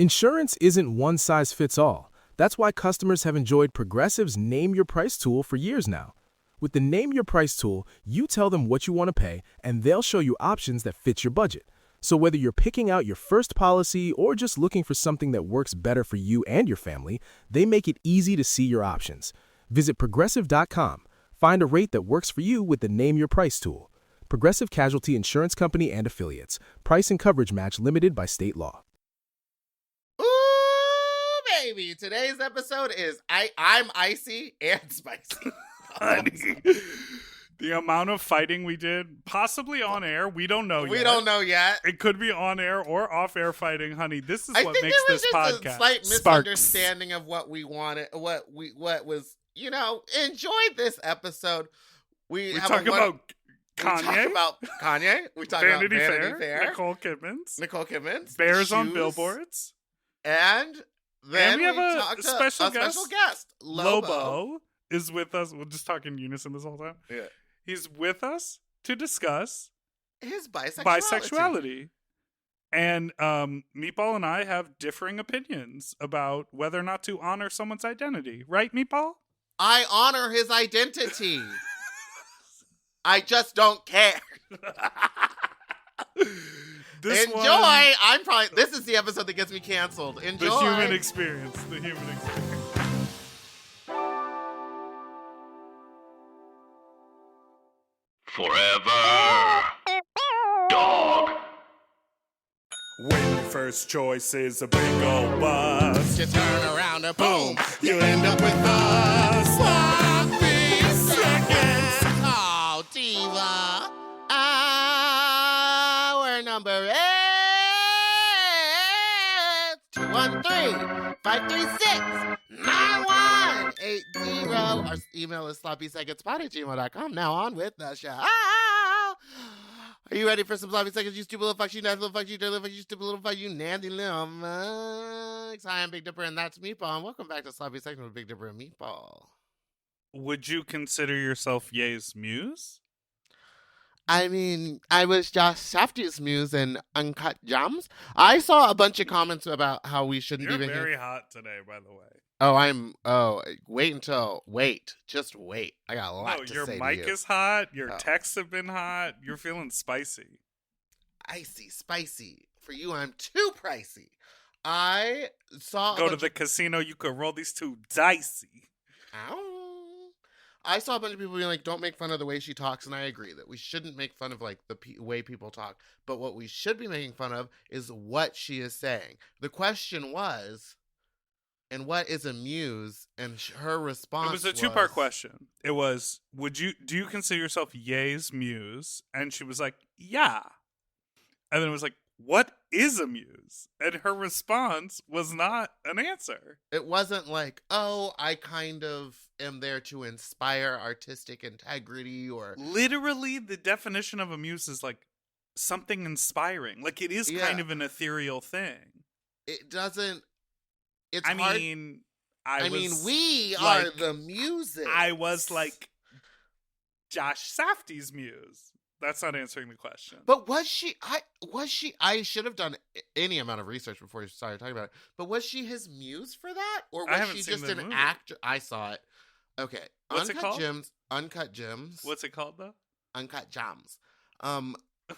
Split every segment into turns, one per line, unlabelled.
Insurance isn't one size fits all. That's why customers have enjoyed Progressive's Name Your Price tool for years now. With the Name Your Price tool, you tell them what you want to pay, and they'll show you options that fit your budget. So whether you're picking out your first policy or just looking for something that works better for you and your family, they make it easy to see your options. Visit Progressive.com. Find a rate that works for you with the Name Your Price tool. Progressive Casualty Insurance Company and Affiliates. Price and coverage match limited by state law.
Ooh, baby. Today's episode is I'm icy and spicy.
Honey, the amount of fighting we did, possibly on air, we don't know yet.
We don't know yet.
It could be on air or off air fighting, honey. This is
I
what
think
makes
there was
this
just
podcast.
a slight
Sparks.
misunderstanding of what we wanted, what was, enjoyed this episode. We
talk about Kanye.
We talk about Kanye. We talk about Vanity Fair.
Nicole Kidman's. Bears on
shoes,
billboards.
And then
we have a
talked
special
to a special guest.
Lobo is with us. We'll just talk in unison this whole time.
Yeah.
He's with us to discuss
his bisexuality.
And Meatball and I have differing opinions about whether or not to honor someone's identity. Right, Meatball?
I honor his identity. I just don't care. Enjoy. This is the episode that gets me canceled. Enjoy.
The human experience.
Forever. Dog.
When your first choice is a big old bus,
You turn around and boom, you end up with a sloppy seconds. Oh, diva. Our number is 213-536-9180. Our email is sloppysecondspot@gmail.com. Now on with the show. Are you ready for some sloppy seconds, you stupid little fucks, you nasty little fucks, you dirty little fucks, you stupid little fuck, you nasty little mugs? Hi, I'm Big Dipper, and that's Meatball, and welcome back to Sloppy Seconds with Big Dipper and Meatball.
would you consider yourself Ye's muse?
I mean, I was Josh Safdie's muse in Uncut Gems. I saw a bunch of comments about how we shouldn't
You're
be making...
very hot today, by the way.
Just wait. I got a lot to say to you.
Your mic is hot. Your texts have been hot. You're feeling spicy.
Icy, spicy. For you, I'm too pricey. I saw...
Go to the casino, you could roll these two dicey.
Ow. I saw a bunch of people being like, don't make fun of the way she talks, and I agree that we shouldn't make fun of like the way people talk. But what we should be making fun of is what she is saying. The question was, and what is a muse? And her response was...
It was a two-part question. It was, do you consider yourself Ye's muse? And she was like, yeah. And then it was like, what is a muse? And her response was not an answer.
It wasn't like, oh, I kind of am there to inspire artistic integrity or...
Literally, the definition of a muse is like something inspiring. Like it is kind of an ethereal thing.
It doesn't... It's
I
hard.
mean,
we are the music.
I was like Josh Safdie's muse. That's not answering the question.
But was she? I should have done any amount of research before we started talking about it. But was she his muse for that, or was she just an actor? I saw it. Okay,
What's it called?
Uncut Gems.
What's it called though?
Uncut Gems.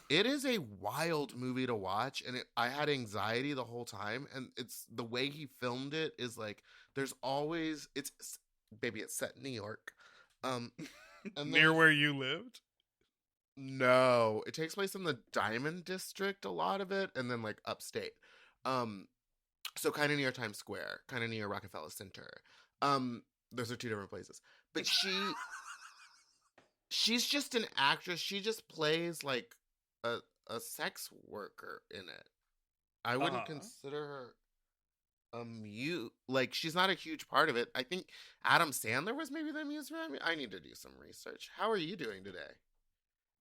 It is a wild movie to watch, and I had anxiety the whole time. And it's the way he filmed it is like there's always it's set in New York, and
near where you lived.
No, it takes place in the Diamond District, a lot of it, and then like upstate. So kind of near Times Square, kind of near Rockefeller Center. Those are two different places. But she's just an actress. She just plays like a sex worker in it. I wouldn't consider her a muse. Like she's not a huge part of it. I think Adam Sandler was maybe the muse for that. I need to do some research. How are you doing today?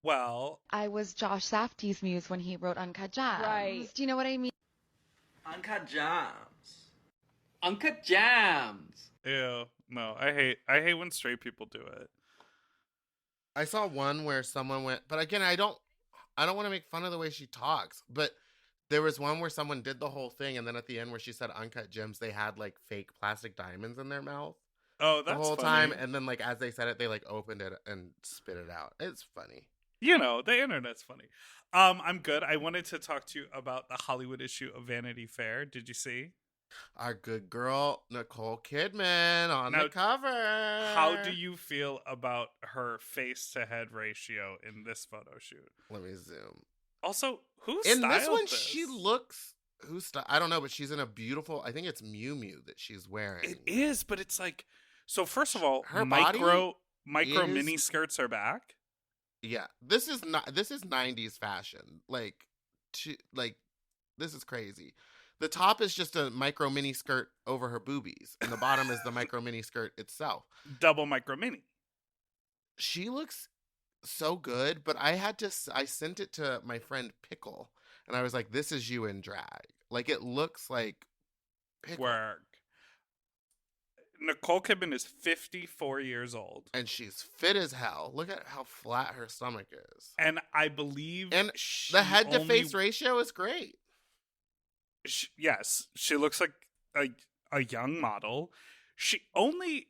Well,
I was Josh Safdie's muse when he wrote Uncut Gems.
Right.
Do you know what I mean?
Uncut Gems. Uncut Gems.
Ew. No, I hate when straight people do it.
I saw one where someone went, but again, I don't want to make fun of the way she talks, but There was one where someone did the whole thing, and then at the end where she said Uncut Gems, they had like fake plastic diamonds in their mouth
Oh,
the
that's
whole
funny.
time, and then like as they said it, they like opened it and spit it out. It's funny.
You know, the internet's funny. I'm good. I wanted to talk to you about the Hollywood issue of Vanity Fair. Did you see?
Our good girl Nicole Kidman on
Now,
the cover.
How do you feel about her face to head ratio in this photo shoot?
Let me zoom.
Also, who
In
styled
this one,
this?
she looks. I don't know, but she's in a beautiful. I think it's Miu Miu that she's wearing.
It is, but it's like. So first of all,
Her
micro
body is-
mini skirts are back.
Yeah, this is not. This is '90s fashion. This is crazy. The top is just a micro mini skirt over her boobies, and the bottom is the micro mini skirt itself.
Double micro mini.
She looks so good, but I sent it to my friend Pickle, and I was like, "This is you in drag. Like it looks like Pickle."
Work. Nicole Kidman is 54 years old.
And she's fit as hell. Look at how flat her stomach is.
And I believe
And the head to face ratio is great.
Yes, she looks like a young model. She only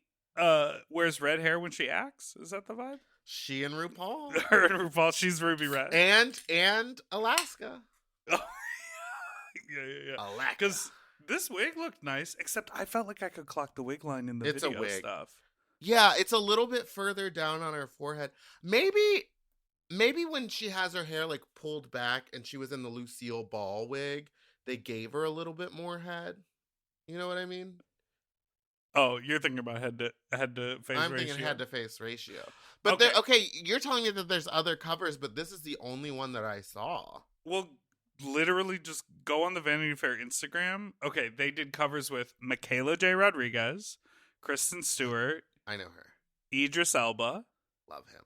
wears red hair when she acts. Is that the vibe?
She and RuPaul.
Her and RuPaul. She's Ruby Red.
And Alaska.
Yeah.
Alaska.
Because this wig looked nice, except I felt like I could clock the wig line in the
It's a
video
wig.
stuff.
Yeah, it's a little bit further down on her forehead. Maybe when she has her hair like pulled back and she was in the Lucille Ball wig, they gave her a little bit more head. You know what I mean?
Oh, you're thinking about head to face ratio.
I'm thinking head to face ratio. But
Okay.
you're telling me that there's other covers, but this is the only one that I saw.
Well, literally just go on the Vanity Fair Instagram. Okay, they did covers with Michaela J. Rodriguez, Kristen Stewart,
I know her.
Idris Elba.
Love him.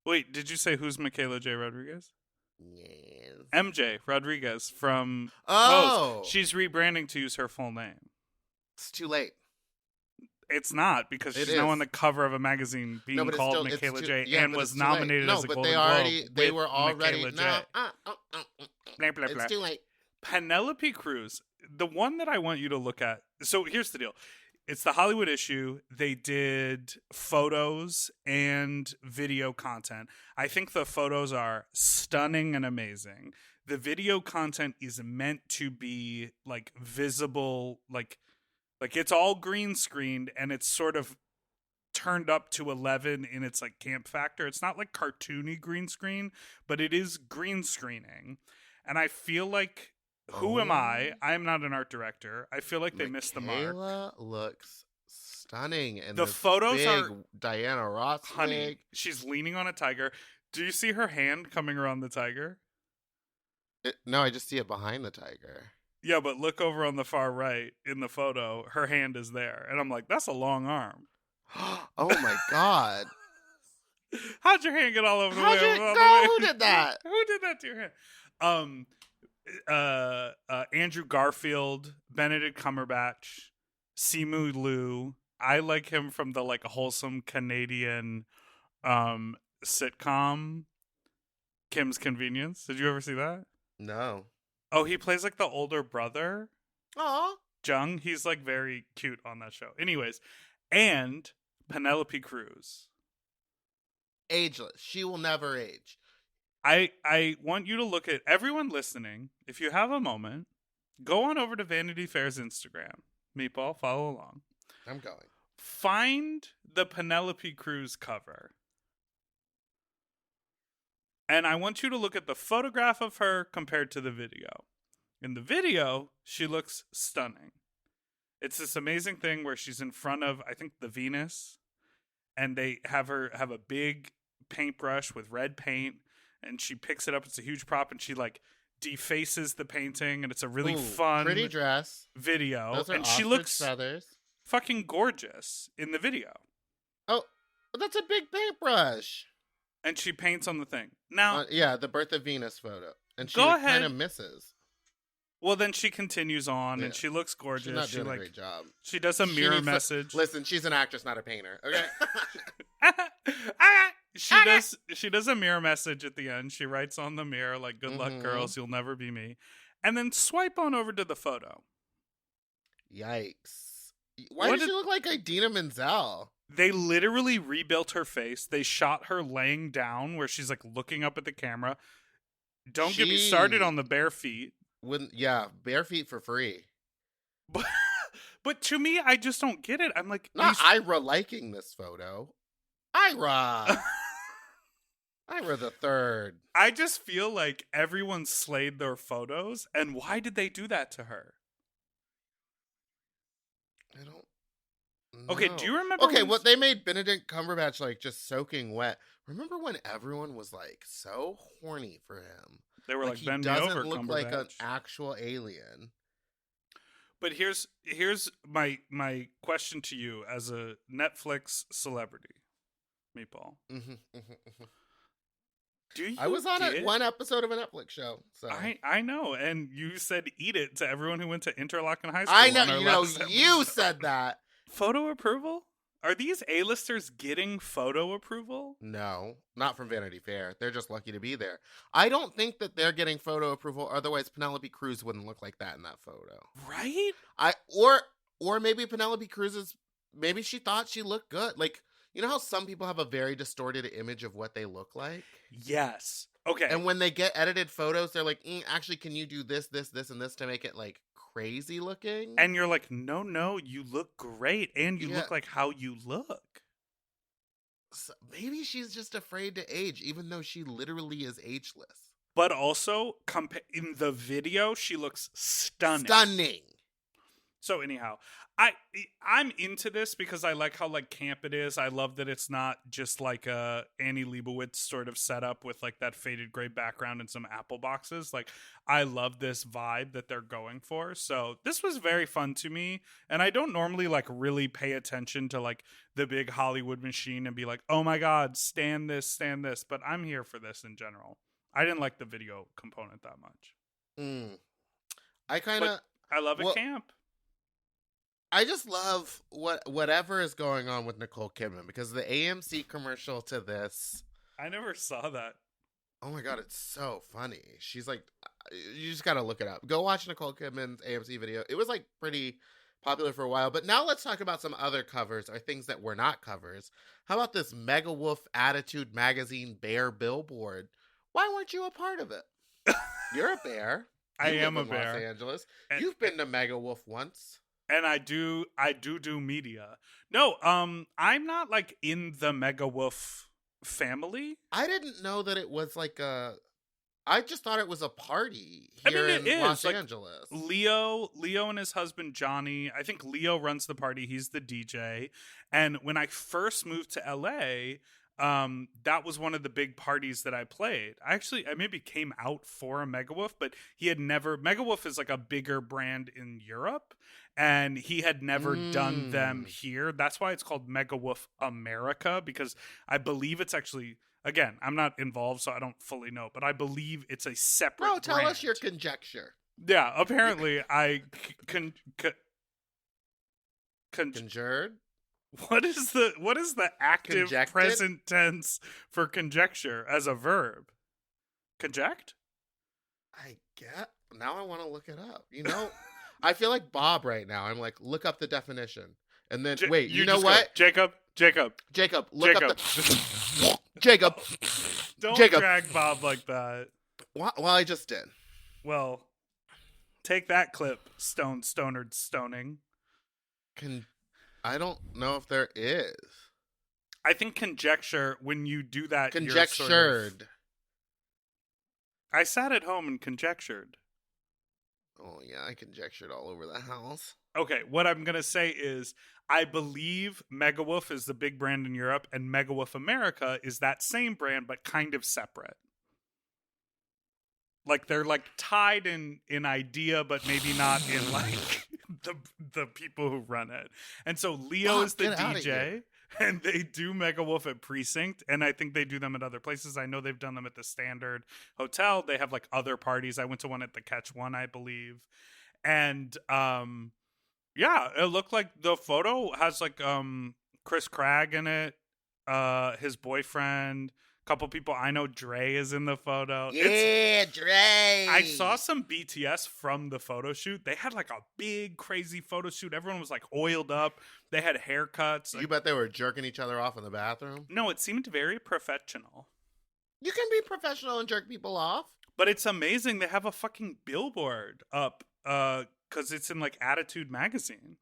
Wait, did you say who's Michaela J. Rodriguez?
Yes.
MJ Rodriguez from
Oh.
Pose. She's rebranding to use her full name.
It's too late.
It's not, because
It
she's now
is.
on the cover of a magazine being
No, but it's
called
still- it's
Michaela
too-
J.
yeah,
and
but
was
it's too late.
nominated
No,
as a
but
Golden
they
Globe
were already.
Michaela
No,
J. Blah, blah, blah.
it's too late.
Penelope Cruz, the one that I want you to look at. So here's the deal. It's the Hollywood issue. They did photos and video content. I think the photos are stunning and amazing. The video content is meant to be like visible, like it's all green screened, and it's sort of turned up to 11 in its like camp factor. It's not like cartoony green screen, but it is green screening. And I feel like, who am I? I'm not an art director. I feel like they missed the mark.
Michaela looks stunning, and
The
this
photos
big
are-
Diana Ross
Honey,
wig.
she's leaning on a tiger. Do you see her hand coming around the tiger?
No, I just see it behind the tiger.
Yeah, but look over on the far right in the photo. Her hand is there. And I'm like, that's a long arm.
Oh my god!
How'd your hand get all over the
How'd
way?
you
all the
go?
way-
Who did that?
Who did that to your hand? Andrew Garfield, Benedict Cumberbatch, Simu Liu. I like him from the like wholesome Canadian sitcom Kim's Convenience. Did you ever see that?
No.
Oh, he plays like the older brother,
Oh.
Jung. He's like very cute on that show. Anyways, and Penelope Cruz.
Ageless. She will never age.
I want you to look at everyone listening. If you have a moment, go on over to Vanity Fair's Instagram. Meatball, follow along.
I'm going.
Find the Penelope Cruz cover. And I want you to look at the photograph of her compared to the video. In the video, she looks stunning. It's this amazing thing where she's in front of, I think, the Venus, and they have her have a big paintbrush with red paint, and she picks it up. It's a huge prop, and she like defaces the painting, and it's a really
Ooh,
fun
pretty dress.
video.
Those are
And she
ostrich
looks
feathers.
fucking gorgeous in the video.
Oh, that's a big paintbrush.
And she paints on the thing. Now,
Yeah, the Birth of Venus photo, and she
Go
kind
ahead.
of misses.
well, then she continues on,
Yeah.
and she looks gorgeous.
She's not
She
doing a
like
great job.
she does a
She
mirror
needs to-
message.
Listen, she's an actress, not a painter. Okay.
She does a mirror message at the end. She writes on the mirror like, "Good luck,
Mhm.
girls. You'll never be me." and then swipe on over to the photo.
Yikes. Why
What
does she look like Idina Menzel?
They literally rebuilt her face. They shot her laying down where she's like looking up at the camera. Don't get me started on the bare feet.
Bare feet for free.
But to me, I just don't get it. I'm like,
Not Ira liking this photo. Ira! Ira the third.
I just feel like everyone slayed their photos, and why did they do that to her?
I don't know.
Okay, do you remember?
Okay, what they made Benedict Cumberbatch like just soaking wet. Remember when everyone was like so horny for him?
They were like
he
bend me
doesn't
over,
look like an
Cumberbatch.
actual alien.
But here's my question to you as a Netflix celebrity, Meatball. Do you
I was on one episode of a Netflix show. So
I know, and you said "eat it" to everyone who went to Interlochen High School.
I know, you said that.
Photo approval? Are these A-listers getting photo approval?
No, not from Vanity Fair. They're just lucky to be there. I don't think that they're getting photo approval. Otherwise, Penelope Cruz wouldn't look like that in that photo.
Right?
Or maybe Penelope Cruz maybe she thought she looked good. Like, you know how some people have a very distorted image of what they look like?
Yes. Okay.
And when they get edited photos, they're like, actually, can you do this, this, this, and this to make it like crazy looking?
And you're like, no, you look great, and you look like how you look.
So maybe she's just afraid to age, even though she literally is ageless.
But also, in the video, she looks stunning.
Stunning.
So anyhow, I'm into this because I like how like camp it is. I love that it's not just like a Annie Leibovitz sort of setup with like that faded gray background and some apple boxes. Like I love this vibe that they're going for. So this was very fun to me, and I don't normally like really pay attention to like the big Hollywood machine and be like, oh my god, stand this, but I'm here for this in general. I didn't like the video component that much. I love it camp.
I just love whatever is going on with Nicole Kidman, because the AMC commercial to this.
I never saw that.
Oh my god, it's so funny. She's like, you just gotta look it up. Go watch Nicole Kidman's AMC video. It was like pretty popular for a while. But now let's talk about some other covers or things that were not covers. How about this Mega Wolf Attitude Magazine bear billboard? Why weren't you a part of it? You're a bear.
I am a bear.
Los Angeles. You've been to Mega Wolf once.
And I do media. No, I'm not like in the Mega Wolf family.
I didn't know that it was like I just thought it was a party here in Los Angeles.
Leo and his husband Johnny. I think Leo runs the party. He's the DJ. And when I first moved to LA, that was one of the big parties that I played. I maybe came out for a Mega Wolf, but Mega Wolf is like a bigger brand in Europe, and he had never done them here. That's why it's called Mega Wolf America, because I believe it's actually, again, I'm not involved, so I don't fully know, but I believe it's a separate brand.
Tell us your conjecture.
Yeah, apparently I
conjured.
What is the active
Conjected?
present tense for conjecture as a verb? Conject?
I get. Now I want to look it up. You know, I feel like Bob right now. I'm like, look up the definition. And then, wait, you know what?
Jacob,
look up the... Jacob.
Don't
Jacob.
drag Bob like that.
Well, I just did.
Well, take that clip, stonered stoning.
I don't know if there is.
I think conjecture, when you do that,
Conjectured.
I sat at home and conjectured.
Oh, yeah, I conjectured all over the house.
Okay, what I'm going to say is, I believe Mega Wolf is the big brand in Europe, and Mega Wolf America is that same brand, but kind of separate. Like, they're like tied in idea, but maybe not in like the people who run it. And so Leo is the DJ, and they do Mega Wolf at Precinct, and I think they do them at other places. I know they've done them at the Standard Hotel. They have like other parties. I went to one at the Catch One, I believe. And yeah, it looked like the photo has like Chris Craig in it, his boyfriend, couple people I know. Dre is in the photo.
Yeah, Dre.
I saw some BTS from the photo shoot. They had like a big, crazy photo shoot. Everyone was like oiled up. They had haircuts.
You bet they were jerking each other off in the bathroom?
No, it seemed very professional.
You can be professional and jerk people off.
But it's amazing they have a fucking billboard up because it's in like Attitude magazine.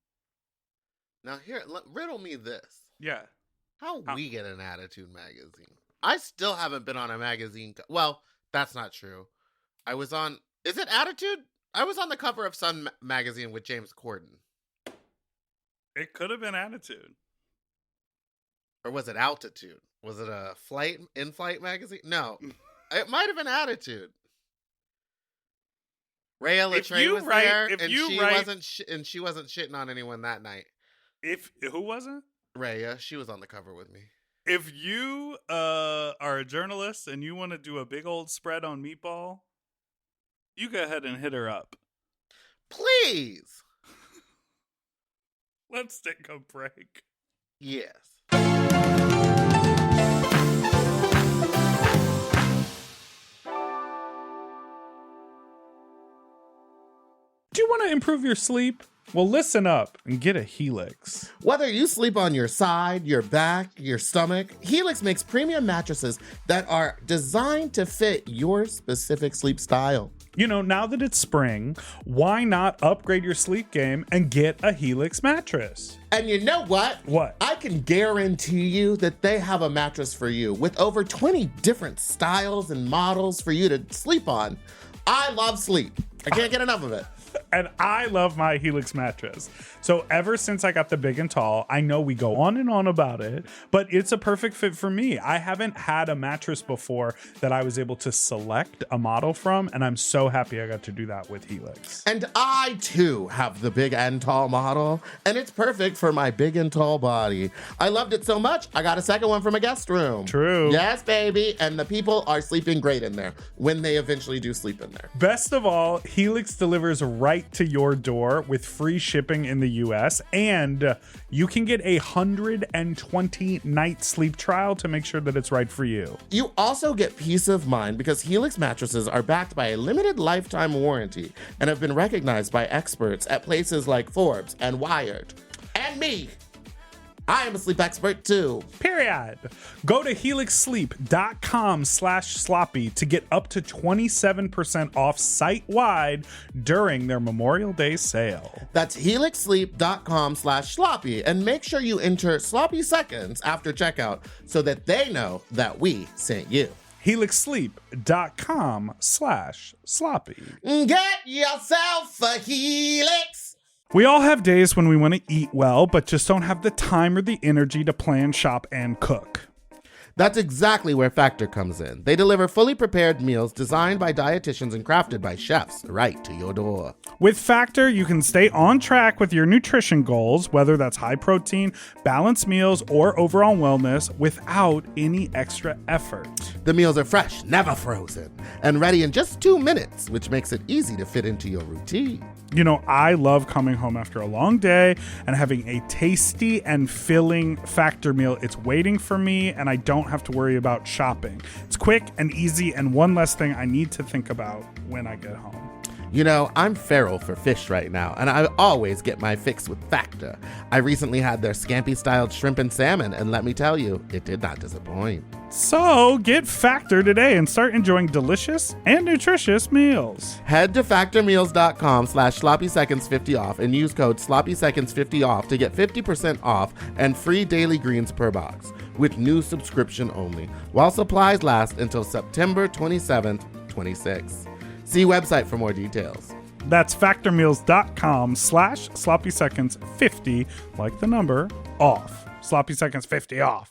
Now here, riddle me this.
Yeah.
How we get an Attitude magazine? I still haven't been on a magazine. Well, that's not true. I was on, is it Attitude? I was on the cover of Sun magazine with James Corden.
It could have been Attitude.
Or was it Altitude? Was it a in-flight magazine? No. It might have been Attitude. Rhea Latrey was there, and she wasn't shitting on anyone that night.
Who wasn't?
Rhea, she was on the cover with me.
If you are a journalist and you want to do a big old spread on Meatball, you go ahead and hit her up.
Please.
Let's take a break.
Yes.
Do you want to improve your sleep? Well, listen up and get a Helix.
Whether you sleep on your side, your back, your stomach, Helix makes premium mattresses that are designed to fit your specific sleep style.
You know, now that it's spring, why not upgrade your sleep game and get a Helix mattress?
And you know what?
What?
I can guarantee you that they have a mattress for you with over 20 different styles and models for you to sleep on. I love sleep. I can't get enough of it.
And I love my Helix mattress. So ever since I got the big and tall, I know we go on and on about it, but it's a perfect fit for me. I haven't had a mattress before that I was able to select a model from, and I'm so happy I got to do that with Helix.
And I, too, have the big and tall model, and it's perfect for my big and tall body. I loved it so much, I got a second one from a guest room.
True.
Yes, baby. And the people are sleeping great in there when they eventually do sleep in there.
Best of all, Helix delivers right to your door with free shipping in the US, and you can get a 120-night sleep trial to make sure that it's right for you.
You also get peace of mind because Helix mattresses are backed by a limited lifetime warranty and have been recognized by experts at places like Forbes and Wired. And me. I am a sleep expert too.
Period. Go to helixsleep.com/sloppy to get up to 27% off site-wide during their Memorial Day sale.
That's helixsleep.com/sloppy, and make sure you enter sloppy seconds after checkout so that they know that we sent you.
helixsleep.com/sloppy.
Get yourself a Helix.
We all have days when we want to eat well, but just don't have the time or the energy to plan, shop, and cook.
That's exactly where Factor comes in. They deliver fully prepared meals designed by dietitians and crafted by chefs right to your door.
With Factor, you can stay on track with your nutrition goals, whether that's high protein, balanced meals, or overall wellness, without any extra effort.
The meals are fresh, never frozen, and ready in just 2 minutes, which makes it easy to fit into your routine.
You know, I love coming home after a long day and having a tasty and filling Factor meal. It's waiting for me, and I don't have to worry about shopping. It's quick and easy, and one less thing I need to think about when I get home.
You know, I'm feral for fish right now, and I always get my fix with Factor. I recently had their scampi-styled shrimp and salmon, and let me tell you, it did not disappoint.
So get Factor today and start enjoying delicious and nutritious meals.
Head to factormeals.com/sloppyseconds50 off and use code sloppyseconds50 off to get 50% off and free daily greens per box with new subscription only, while supplies last until September 27th, 26. See website for more details.
That's factormeals.com/sloppyseconds50, like the number, off. Sloppy Seconds 50 off.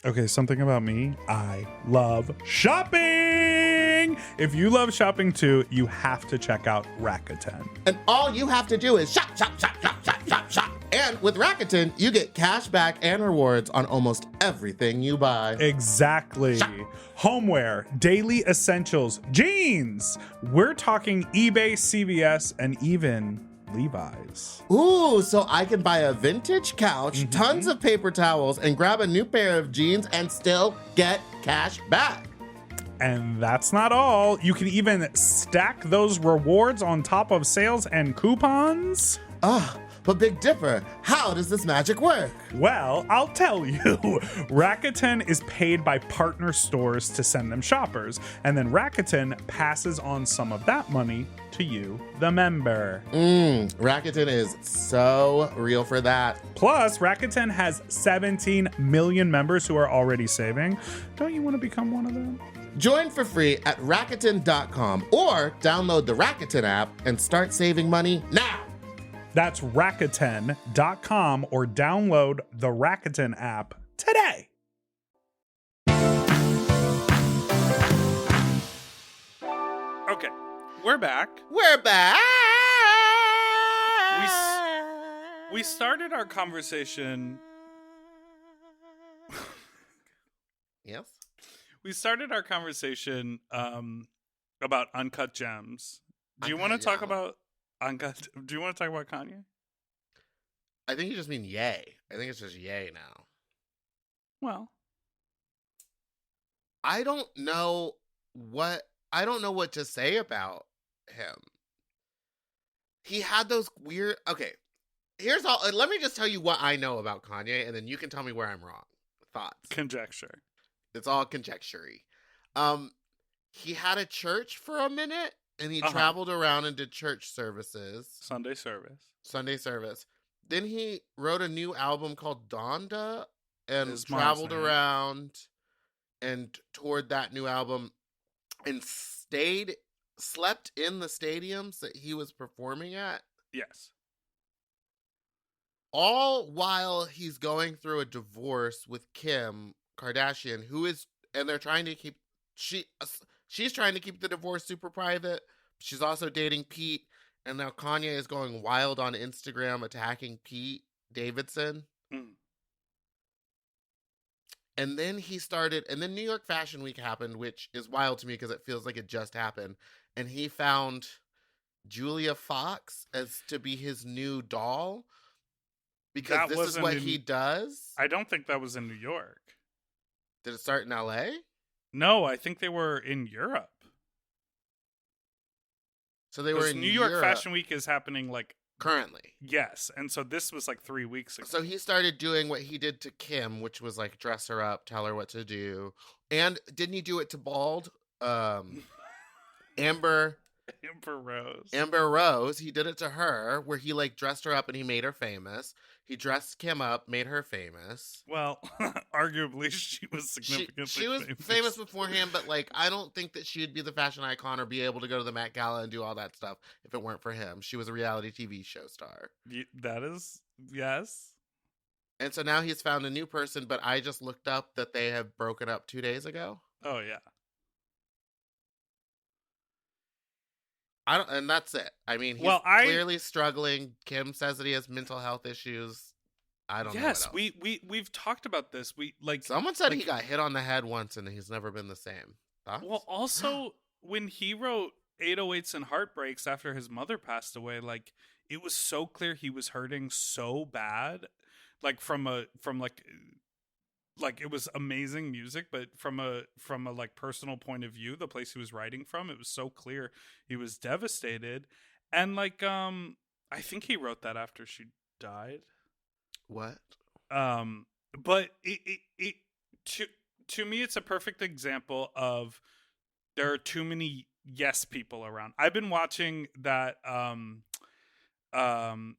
Okay, something about me. I love shopping. If you love shopping too, you have to check out Rakuten.
And all you have to do is shop, shop, shop, shop, shop, shop, shop. And with Rakuten, you get cash back and rewards on almost everything you buy.
Exactly.
Shop.
Homeware, daily essentials, jeans. We're talking eBay, CVS, and even Levi's.
Ooh, so I can buy a vintage couch, tons of paper towels, and grab a new pair of jeans and still get cash back.
And that's not all. You can even stack those rewards on top of sales and coupons.
But Big Dipper, how does this magic work?
Well, I'll tell you. Rakuten is paid by partner stores to send them shoppers, and then Rakuten passes on some of that money to you, the member.
Rakuten is so real for that.
Plus, Rakuten has 17 million members who are already saving. Don't you want to become one of them?
Join for free at Rakuten.com or download the Rakuten app and start saving money now.
That's Rakuten.com or download the Rakuten app today. Okay, we're back.
We're back.
We started our conversation.
Yes.
We started our conversation about Uncut Gems. Do you want to talk about Uncut? Do you want to talk about Kanye?
I think you just mean yay. I think it's just yay now.
Well,
I don't know what to say about him. He had those weird. Okay, here's all. Let me just tell you what I know about Kanye, and then you can tell me where I'm wrong. Thoughts?
conjecture.
It's all conjecture-y. He had a church for a minute, and he traveled around and did church services.
Sunday service.
Then he wrote a new album called Donda and
His mom's
traveled
name.
around and toured that new album and slept in the stadiums that he was performing at.
Yes.
All while he's going through a divorce with Kim Kardashian, and they're trying to keep, she's trying to keep the divorce super private. She's also dating Pete, and now Kanye is going wild on Instagram attacking Pete Davidson. And then New York Fashion Week happened, which is wild to me because it feels like it just happened. And he found Julia Fox as to be his new doll because
That
this is
wasn't
what
in-
he does.
I don't think that was in New York.
Did it start in LA?
No, I think they were in Europe.
So they were in
New York
Europe
Fashion Week is happening like
currently.
yes, and so this was like 3 weeks ago.
So he started doing what he did to Kim, which was like dress her up, tell her what to do. And didn't he do it to Bald? Amber Rose. He did it to her where he like dressed her up and he made her famous. He dressed Kim up, made her famous.
Well, arguably she was significantly
She was famous beforehand, but like I don't think that she'd be the fashion icon or be able to go to the Met Gala and do all that stuff if it weren't for him. She was a reality TV show star.
That is, yes.
And so now he's found a new person, but I just looked up that they have broken up 2 days ago.
Oh, yeah.
And that's it. I mean, he's clearly struggling. Kim says that he has mental health issues. I don't know.
Yes,
what else.
we've talked about this.
Someone said he got hit on the head once and he's never been the same. Thoughts?
Well, also when he wrote 808s and Heartbreaks after his mother passed away, like it was so clear he was hurting so bad, like from it was amazing music, but from a like personal point of view, the place he was writing from, it was so clear he was devastated. And like I think he wrote that after she died.
What?
But it to me it's a perfect example of there are too many yes people around. I've been watching that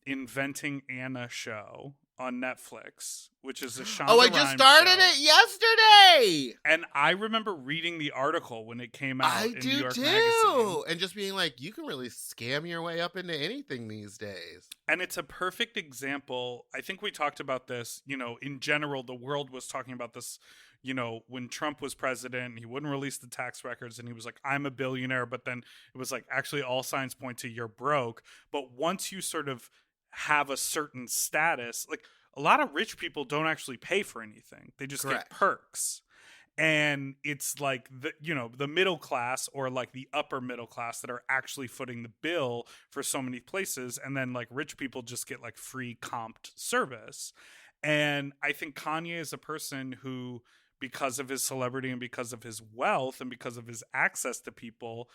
Inventing Anna show on Netflix, which is a Shonda
I just
Rhimes
started
show.
it yesterday.
And I remember reading the article when it came out in New
do
York
too.
Magazine.
And just being like, you can really scam your way up into anything these days.
And it's a perfect example. I think we talked about this, in general, the world was talking about this, when Trump was president, he wouldn't release the tax records and he was like, I'm a billionaire. But then it was like, actually all signs point to you're broke. But once you sort of have a certain status, like a lot of rich people don't actually pay for anything. They just
Correct.
get perks. And it's like the middle class or like the upper middle class that are actually footing the bill for so many places, and then like rich people just get like free comped service. And I think Kanye is a person who, because of his celebrity and because of his wealth and because of his access to people,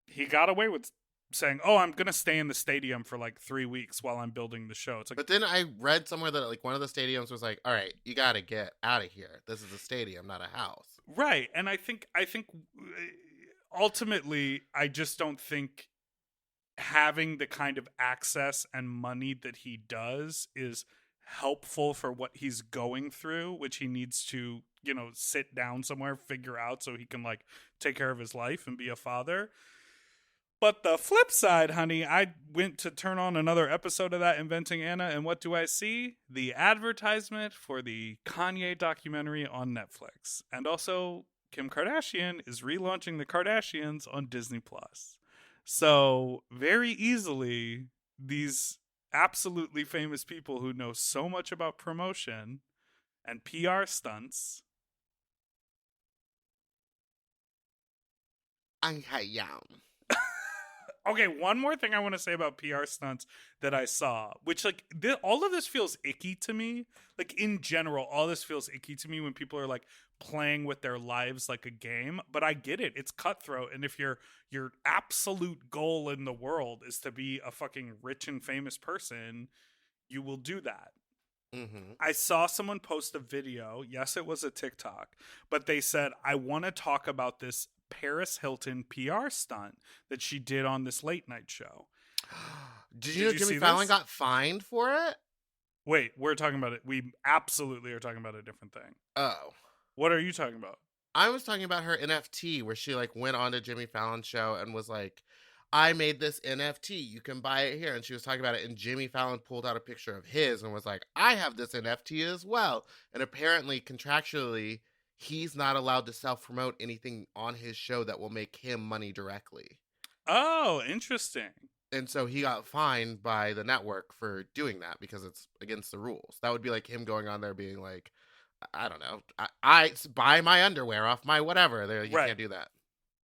he got away with saying, "Oh, I'm gonna stay in the stadium for like 3 weeks while I'm building the show." It's like,
But then I read somewhere that like one of the stadiums was like, "All right, you got to get out of here. This is a stadium, not a house."
right. And I think ultimately, I just don't think having the kind of access and money that he does is helpful for what he's going through, which he needs to, sit down somewhere, figure out so he can like take care of his life and be a father. But the flip side, honey, I went to turn on another episode of that Inventing Anna, and what do I see? The advertisement for the Kanye documentary on Netflix. And also, Kim Kardashian is relaunching the Kardashians on Disney+. So, very easily, these absolutely famous people who know so much about promotion and PR stunts. Okay, one more thing I want to say about PR stunts that I saw, which like all of this feels icky to me. Like in general, all this feels icky to me when people are like playing with their lives like a game. But I get it; it's cutthroat, and if your absolute goal in the world is to be a fucking rich and famous person, you will do that.
Mm-hmm.
I saw someone post a video. Yes, it was a TikTok, but they said, "I want to talk about this Paris Hilton PR stunt that she did on this late night show."
Did you know Jimmy Fallon got fined for it?
Wait, we're talking about it. We absolutely are talking about a different thing.
Oh.
What are you talking about?
I was talking about her NFT where she like went on to Jimmy Fallon's show and was like, "I made this NFT. You can buy it here." And she was talking about it, and Jimmy Fallon pulled out a picture of his and was like, "I have this NFT as well." And apparently, contractually, he's not allowed to self-promote anything on his show that will make him money directly.
Oh, interesting.
And so he got fined by the network for doing that because it's against the rules. That would be like him going on there being like, I don't know, I buy my underwear off my whatever. You can't do that.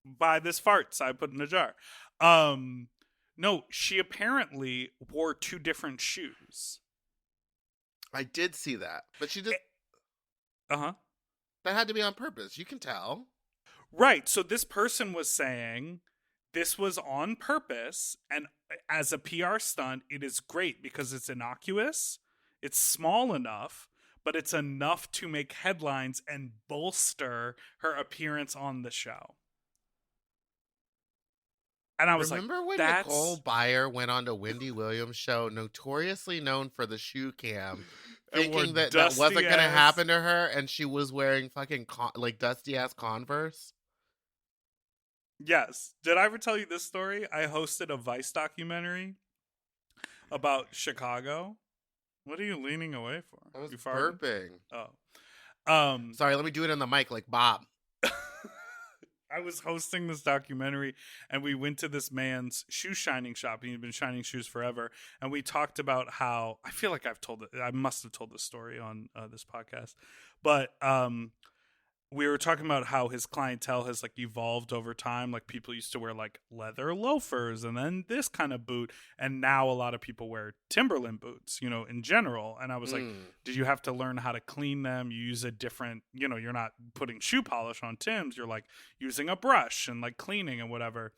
Buy this farts I put in a jar. No, she apparently wore 2 different shoes.
I did see that, but she did.
Uh-huh.
That had to be on purpose. You can tell.
Right. So this person was saying this was on purpose, and as a PR stunt, it is great because it's innocuous, it's small enough, but it's enough to make headlines and bolster her appearance on the show. And I was
Remember when Nicole Byer went on to Wendy Williams' show, notoriously known for the shoe cam, thinking that wasn't going to happen to her, and she was wearing fucking dusty-ass Converse?
Yes. Did I ever tell you this story? I hosted a Vice documentary about Chicago. What are you leaning away for?
I was
you farting?
burping.
Oh.
Sorry, let me do it in the mic like Bob.
I was hosting this documentary, and we went to this man's shoe shining shop. He'd been shining shoes forever, and we talked about how I feel like I must have told this story on this podcast, but we were talking about how his clientele has like evolved over time. Like people used to wear like leather loafers and then this kind of boot, and now a lot of people wear Timberland boots, in general. And I was like, did you have to learn how to clean them? You use a different, you're not putting shoe polish on Timbs. You're like using a brush and like cleaning and whatever.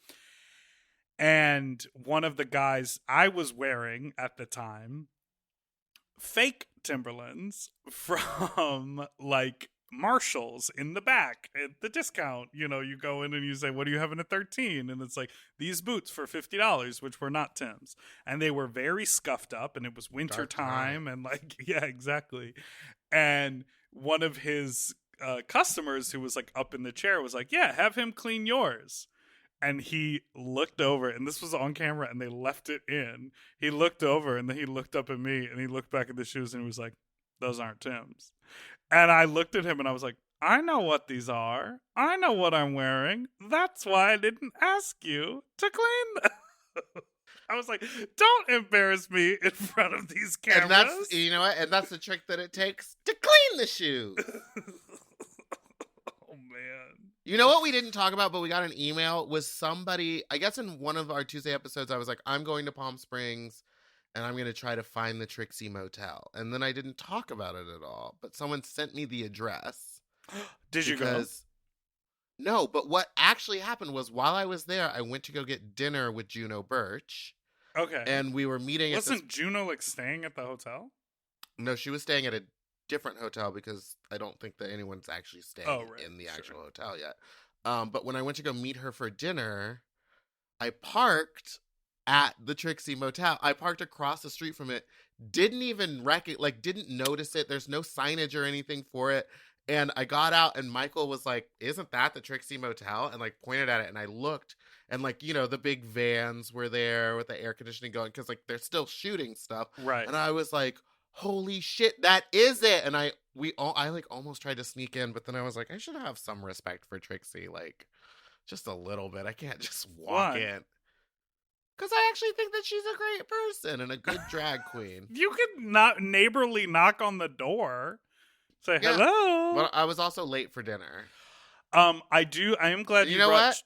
And one of the guys I was wearing at the time, fake Timberlands from like Marshalls in the back at the discount. You go in and you say, "What do you have in a 13?" And it's like, these boots for $50, which were not Tim's, and they were very scuffed up, and it was winter time, and like, yeah, exactly. And one of his customers who was like up in the chair was like, "Yeah, have him clean yours." And he looked over, and this was on camera, and they left it in. He looked over, and then he looked up at me, and he looked back at the shoes, and he was like, "Those aren't Tim's." And I looked at him and I was like, "I know what these are. I know what I'm wearing. That's why I didn't ask you to clean them." I was like, don't embarrass me in front of these cameras.
And that's, you know what? And that's the trick that it takes to clean the shoes. You know what we didn't talk about, but we got an email, was somebody, I guess in one of our Tuesday episodes, I was like, I'm going to Palm Springs and I'm going to try to find the Trixie Motel. And then I didn't talk about it at all, but someone sent me the address.
Did you go?
No, but what actually happened was while I was there, I went to go get dinner with Juno Birch.
Okay.
And we were meeting
Wasn't Juno like staying at the hotel?
No, she was staying at a different hotel because I don't think that anyone's actually staying in the actual hotel yet. But when I went to go meet her for dinner, I parked at the Trixie Motel. I parked across the street from it. Didn't even didn't notice it. There's no signage or anything for it. And I got out and Michael was like, "Isn't that the Trixie Motel?" And like pointed at it. And I looked and like, you know, the big vans were there with the air conditioning going because like they're still shooting stuff.
Right.
And I was like, holy shit, that is it. And I like almost tried to sneak in, but then I was like, I should have some respect for Trixie, like just a little bit. I can't just walk in. Because I actually think that she's a great person and a good drag queen.
You could not neighborly knock on the door. Say hello.
But I was also late for dinner.
I am glad you
know
brought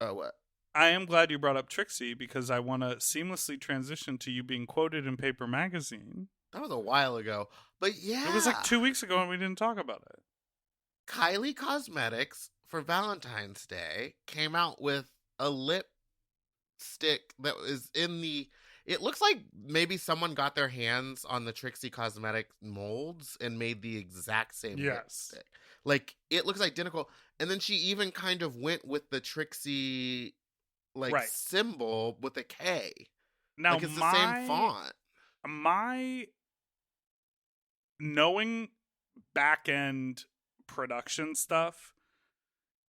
what? Oh, what?
I am glad you brought up Trixie because I want to seamlessly transition to you being quoted in Paper Magazine.
That was a while ago. But yeah.
It was like 2 weeks ago and we didn't talk about it.
Kylie Cosmetics for Valentine's Day came out with a lipstick that was it looks like maybe someone got their hands on the Trixie Cosmetic molds and made the exact same lipstick. Like, it looks identical. And then she even kind of went with the Trixie, symbol with a K.
Now,
like, it's the same font.
My knowing back-end production stuff,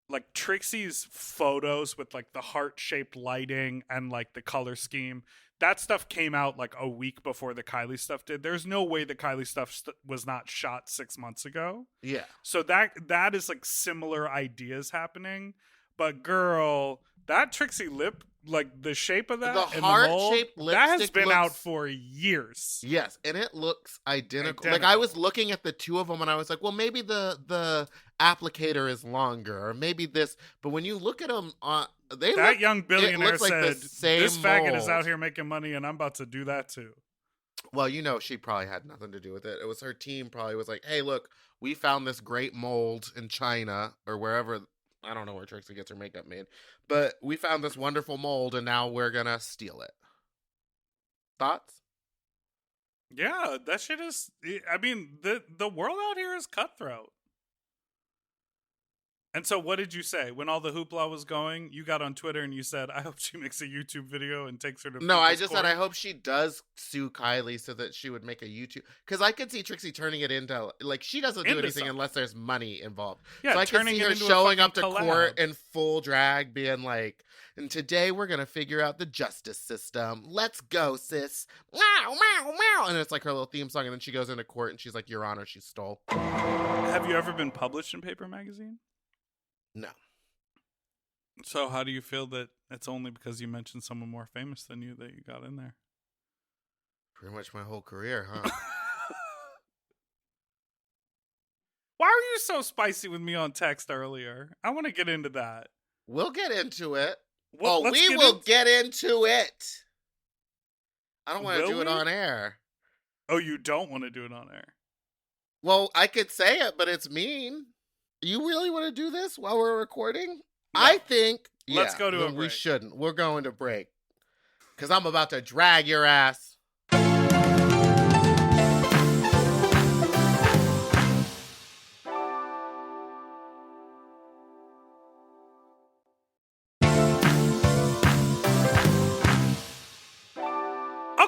like Trixie's photos with like the heart-shaped lighting and like the color scheme, that stuff came out like a week before the Kylie stuff did. There's no way the Kylie stuff was not shot 6 months ago.
Yeah.
So that is like similar ideas happening. But girl, that Trixie lip, like the shape of that,
the heart-shaped lipstick,
that has been out for years.
Yes, and it looks identical. Like, I was looking at the two of them and I was like, well, maybe the applicator is longer, or maybe this. But when you look at them, that
young billionaire said,
like
"This faggot
mold
is out here making money, and I'm about to do that too."
Well, you know, she probably had nothing to do with it. It was her team probably was like, "Hey, look, we found this great mold in China or wherever." I don't know where Trixie gets her makeup made, but we found this wonderful mold and now we're gonna steal it. Thoughts?
Yeah, that shit is. I mean, the world out here is cutthroat. And so what did you say? When all the hoopla was going, you got on Twitter and you said, I hope she makes a YouTube video and takes her to
No, I just
court.
said I hope she does sue Kylie so that she would make a YouTube. Because I could see Trixie turning it into, like, she doesn't do anything
something.
unless there's money involved.
Yeah,
so I could see her showing up to court in full drag, being like, and today we're going to figure out the justice system. Let's go, sis. Meow, meow, meow. And it's like her little theme song. And then she goes into court and she's like, Your Honor, she stole.
Have you ever been published in Paper Magazine?
No.
So how do you feel that it's only because you mentioned someone more famous than you that you got in there?
Pretty much my whole career, huh?
Why were you so spicy with me on text earlier? I want to get into that.
We'll get into it.
Well,
we will get into it. I don't want to do it on air.
Oh, you don't want to do it on air?
Well, I could say it, but it's mean. You really want to do this while we're recording? No. I think...
Let's go to a break.
We shouldn't. We're going to break. Because I'm about to drag your ass.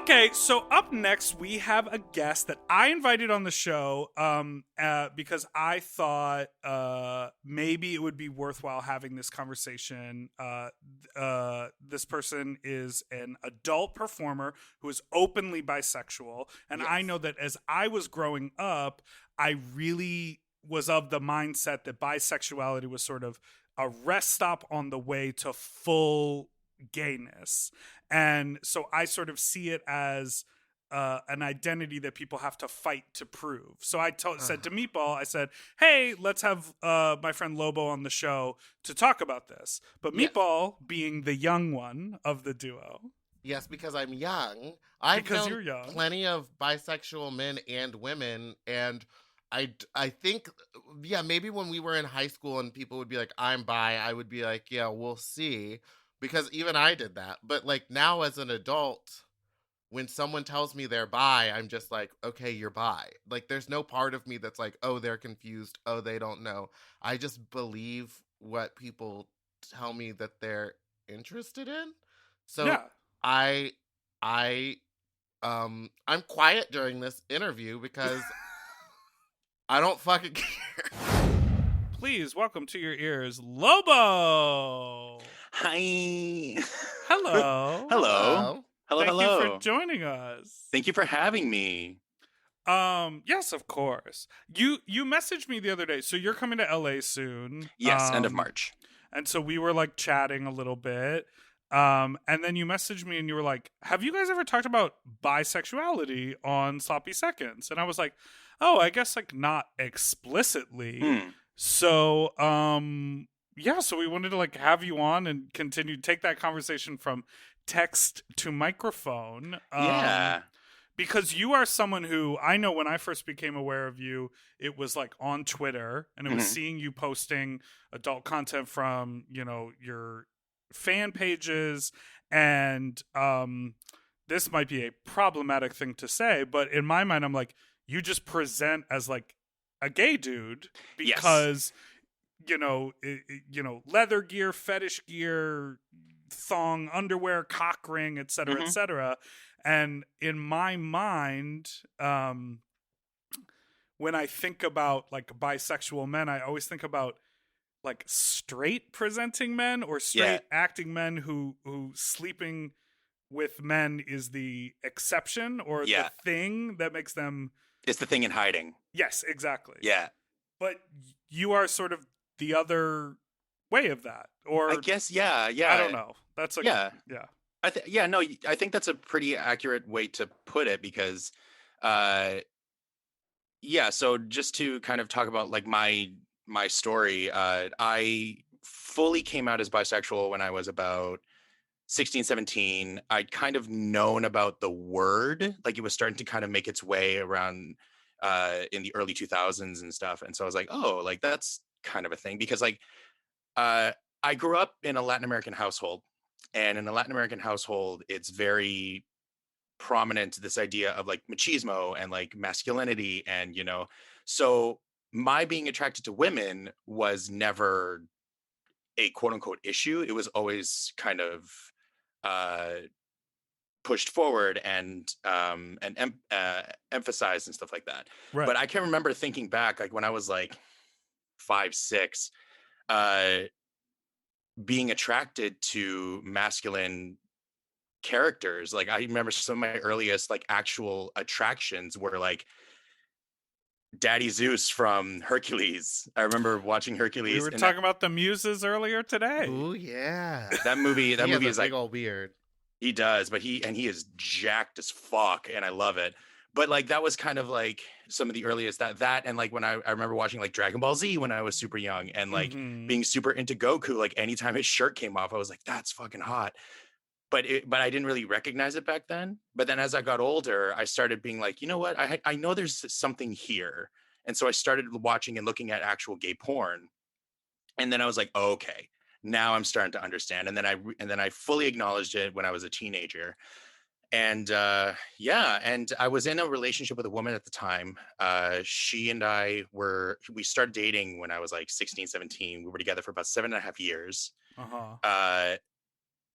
Okay, so up next we have a guest that I invited on the show because I thought maybe it would be worthwhile having this conversation. This person is an adult performer who is openly bisexual, and yes. I know that as I was growing up, I really was of the mindset that bisexuality was sort of a rest stop on the way to full gayness. And so I sort of see it as an identity that people have to fight to prove. So I said to Meatball, I said, hey, let's have my friend Lobo on the show to talk about this. But
Yes.
Meatball, being the young one of the duo.
Yes, because I'm young. I've
Because
known
you're young.
plenty of bisexual men and women, and I think, yeah, maybe when we were in high school and people would be like, I'm bi, I would be like, yeah, we'll see. Because even I did that. But like now as an adult, when someone tells me they're bi, I'm just like, okay, you're bi. Like there's no part of me that's like, oh, they're confused. Oh, they don't know. I just believe what people tell me that they're interested in. So
Yeah.
I'm quiet during this interview because I don't fucking care.
Please welcome to your ears, Lobo.
Hi.
Hello.
Hello. Hello.
Thank
hello.
you for joining us.
Thank you for having me.
Yes, of course. You messaged me the other day, so you're coming to LA soon.
Yes, end of March.
And so we were like chatting a little bit. And then you messaged me and you were like, have you guys ever talked about bisexuality on Sloppy Seconds? And I was like, oh, I guess like not explicitly. So, yeah, so we wanted to like have you on and continue to take that conversation from text to microphone.
Yeah.
Because you are someone who I know when I first became aware of you, it was like on Twitter and it was seeing you posting adult content from, you know, your fan pages. And this might be a problematic thing to say, but in my mind, I'm like, you just present as like a gay dude because, you know, leather gear, fetish gear, thong, underwear, cock ring, et cetera, et cetera. And in my mind, when I think about like bisexual men, I always think about like straight presenting men or straight acting men who sleeping with men is the exception or the thing that makes them.
It's the thing in hiding.
Yes, exactly.
Yeah.
But you are sort of the other way of that. Or
I guess, yeah.
I don't know. That's like, yeah.
I think that's a pretty accurate way to put it because, so just to kind of talk about like my story, I fully came out as bisexual when I was about 16, 17. I'd kind of known about the word, like it was starting to kind of make its way around in the early 2000s and stuff. And so I was like, oh, like that's kind of a thing because like I grew up in a Latin American household. And in a Latin American household, it's very prominent, this idea of like machismo and like masculinity. And, you know, so my being attracted to women was never a quote unquote issue. It was always kind of pushed forward and emphasized and stuff like that.
Right.
But I can remember thinking back, like when I was like 5, 6, being attracted to masculine characters. Like I remember some of my earliest like actual attractions were like Daddy Zeus from Hercules. I remember watching Hercules.
We were talking about the muses earlier today.
Oh yeah.
That movie
He has
is
a
like
big old beard.
He does, but he is jacked as fuck and I love it. But like that was kind of like some of the earliest that and like when I remember watching like Dragon Ball Z when I was super young and like being super into Goku, like anytime his shirt came off, I was like, that's fucking hot. But I didn't really recognize it back then. But then as I got older, I started being like, you know what? I know there's something here. And so I started watching and looking at actual gay porn. And then I was like, oh, okay, now I'm starting to understand. And then I fully acknowledged it when I was a teenager. And and I was in a relationship with a woman at the time. She and we started dating when I was like 16, 17. We were together for about 7.5 years.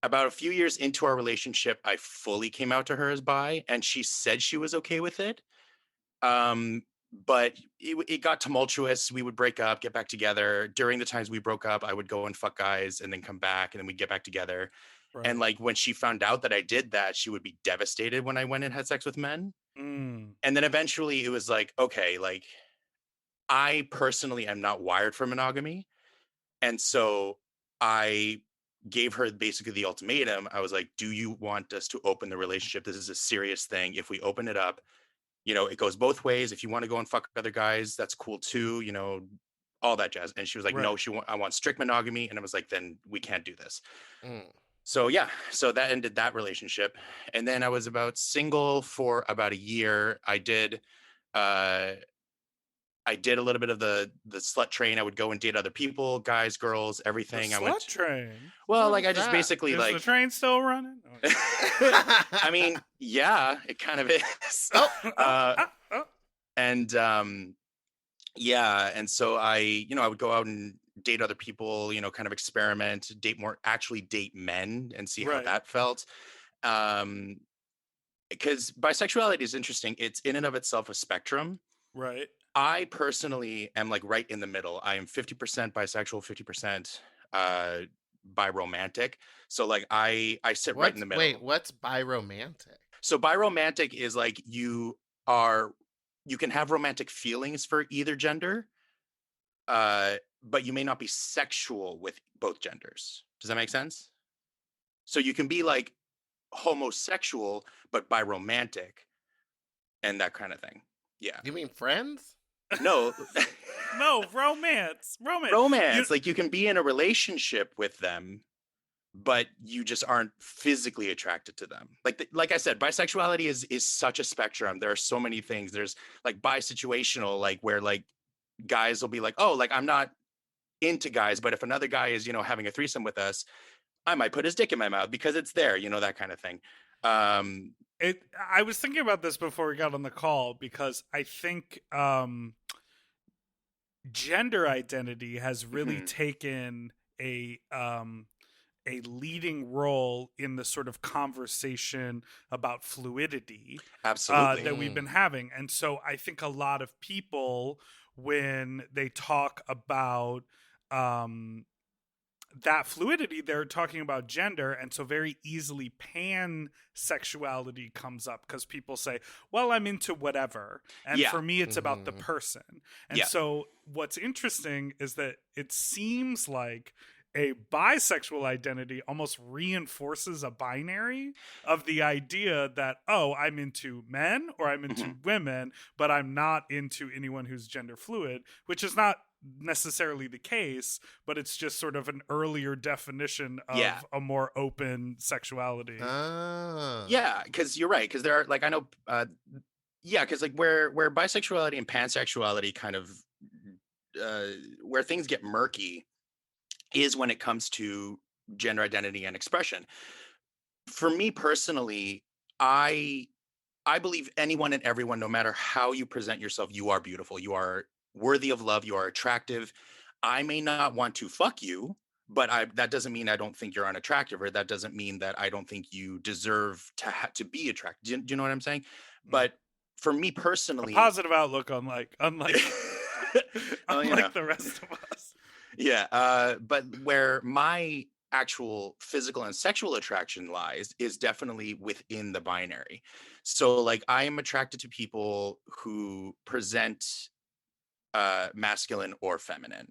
About a few years into our relationship, I fully came out to her as bi, and she said she was okay with it. But it got tumultuous. We would break up, get back together. During the times we broke up, I would go and fuck guys and then come back and then we'd get back together. Right. And like when she found out that I did that, she would be devastated when I went and had sex with men. And then eventually it was like, okay, like I personally am not wired for monogamy. And so I gave her basically the ultimatum. I was like, do you want us to open the relationship? This is a serious thing. If we open it up, you know, it goes both ways. If you want to go and fuck other guys, that's cool too, you know, all that jazz. And she was like,
Right.
no, I want strict monogamy. And I was like, then we can't do this.
Mm.
So yeah, so that ended that relationship. And then I was about single for about a year. I did a little bit of the slut train. I would go and date other people, guys, girls,
The
everything. I
slut
went
train.
well,
What
like
was
I just
that?
basically
Is
like
the train still running?
I mean, yeah, it kind of is.
Oh.
And yeah, and so I would go out and date other people, you know, kind of experiment, actually date men and see how
Right.
that felt. Because bisexuality is interesting. It's in and of itself a spectrum.
Right.
I personally am like right in the middle. I am 50% bisexual, 50% biromantic. So like I sit right in the middle.
Wait, what's biromantic?
So biromantic is like you can have romantic feelings for either gender, but you may not be sexual with both genders. Does that make sense? So you can be like homosexual, but biromantic and that kind of thing. Yeah.
You mean friends?
No.
No, romance.
Romance. Like you can be in a relationship with them, but you just aren't physically attracted to them. Like I said, bisexuality is such a spectrum. There are so many things. There's like bisituational, like where like guys will be like, oh, like I'm not into guys, but if another guy is, you know, having a threesome with us, I might put his dick in my mouth because it's there, you know, that kind of thing.
I was thinking about this before we got on the call because I think gender identity has really taken a leading role in the sort of conversation about fluidity
Absolutely.
that we've been having. And so I think a lot of people, when they talk about that fluidity, they're talking about gender, and so very easily pansexuality comes up because people say, well, I'm into whatever, and
Yeah.
for me it's about the person. And
Yeah.
so what's interesting is that it seems like a bisexual identity almost reinforces a binary of the idea that, oh, I'm into men or I'm into women, but I'm not into anyone who's gender fluid, which is not necessarily the case, but it's just sort of an earlier definition of a more open sexuality.
Yeah, because you're right. Because there are like I know, because like where bisexuality and pansexuality kind of where things get murky is when it comes to gender identity and expression. For me personally, I believe anyone and everyone, no matter how you present yourself, you are beautiful. You are worthy of love. You are attractive. I may not want to fuck you, but that doesn't mean I don't think you're unattractive, or that doesn't mean that I don't think you deserve to be attractive. Do you know what I'm saying? But for me personally,
a positive outlook, unlike
well,
the rest of us.
Yeah, but where my actual physical and sexual attraction lies is definitely within the binary. So like I am attracted to people who present masculine or feminine,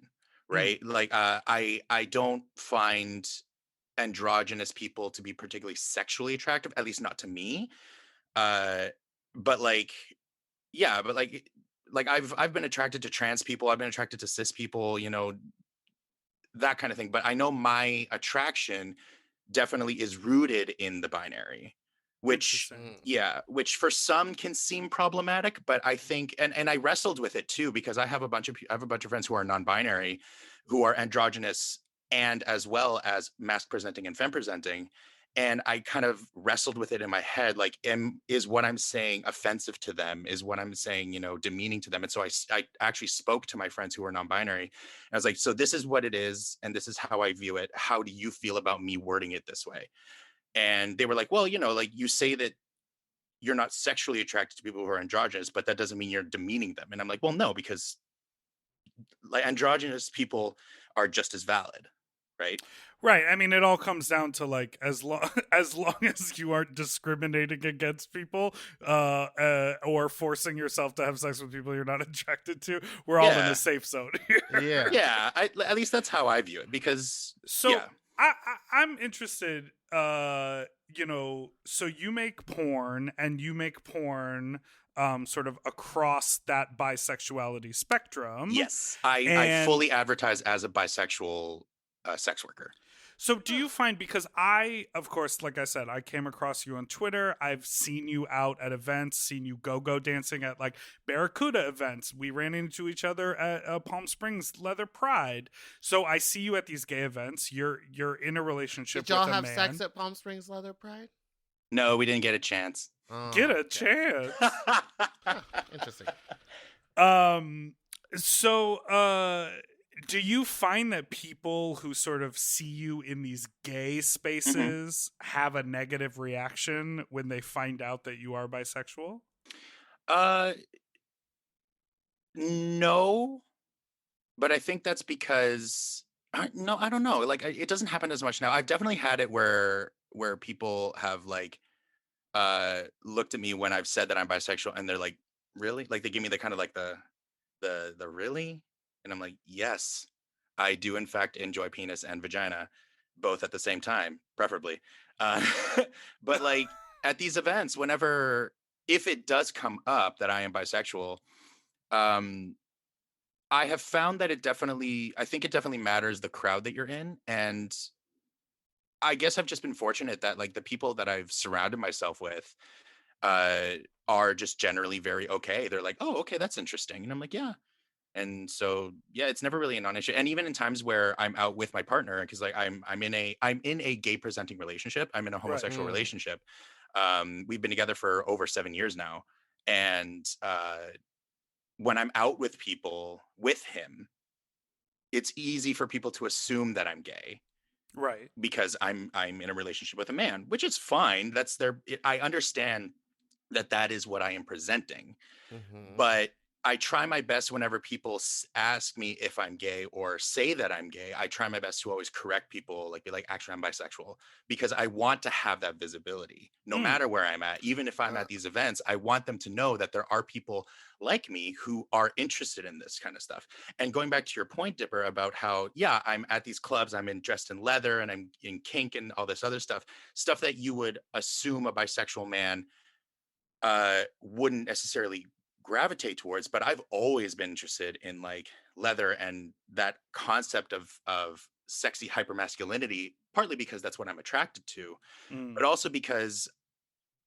right? Like I don't find androgynous people to be particularly sexually attractive, at least not to me. But like I've been attracted to trans people, I've been attracted to cis people, you know, that kind of thing. But I know my attraction definitely is rooted in the binary, which for some can seem problematic, but I think, and I wrestled with it too, because I have a bunch of friends who are non-binary, who are androgynous and as well as masc presenting and femme presenting. And I kind of wrestled with it in my head, like, is what I'm saying offensive to them? Is what I'm saying, you know, demeaning to them? And so I actually spoke to my friends who are non-binary. I was like, so this is what it is, and this is how I view it. How do you feel about me wording it this way? And they were like, well, you know, like you say that you're not sexually attracted to people who are androgynous, but that doesn't mean you're demeaning them. And I'm like, well, no, because like androgynous people are just as valid, right?
Right. I mean, it all comes down to like as long as you aren't discriminating against people or forcing yourself to have sex with people you're not attracted to, we're all in a safe zone here.
Yeah.
At least that's how I view it. Because
I'm interested. So you make porn, and you make porn, sort of across that bisexuality spectrum.
Yes, I fully advertise as a bisexual sex worker.
So do you find, because of course, like I said, I came across you on Twitter. I've seen you out at events, seen you go dancing at like Barracuda events. We ran into each other at Palm Springs Leather Pride. So I see you at these gay events. You're in a relationship
Did y'all
with a
have
man.
sex at Palm Springs Leather Pride?
No, we didn't get a chance.
Get a chance.
Interesting.
So, do you find that people who sort of see you in these gay spaces have a negative reaction when they find out that you are bisexual?
No, but I think that's because no, I don't know. Like it doesn't happen as much now. I've definitely had it where people have like looked at me when I've said that I'm bisexual, and they're like, really? Like they give me the kind of like the really? And I'm like, yes, I do in fact enjoy penis and vagina both at the same time, preferably. Uh, but like at these events, if it does come up that I am bisexual, um, I have found that I think it definitely matters the crowd that you're in. And I guess I've just been fortunate that like the people that I've surrounded myself with are just generally very okay. They're like, oh, okay, that's interesting. And I'm like, yeah. And so, yeah, it's never really a non-issue. And even in times where I'm out with my partner, because like I'm in a gay presenting relationship, I'm in a homosexual relationship. We've been together for over 7 years now. And when I'm out with people with him, it's easy for people to assume that I'm gay.
Right.
Because I'm in a relationship with a man, which is fine. I understand that is what I am presenting. But I try my best whenever people ask me if I'm gay or say that I'm gay. I try my best to always correct people, like be like, actually, I'm bisexual, because I want to have that visibility no matter where I'm at. Even if I'm at these events, I want them to know that there are people like me who are interested in this kind of stuff. And going back to your point, Dipper, about how, yeah, I'm at these clubs, I'm dressed in leather and I'm in kink and all this other stuff that you would assume a bisexual man wouldn't necessarily gravitate towards, but I've always been interested in like leather and that concept of sexy hypermasculinity, partly because that's what I'm attracted to, but also because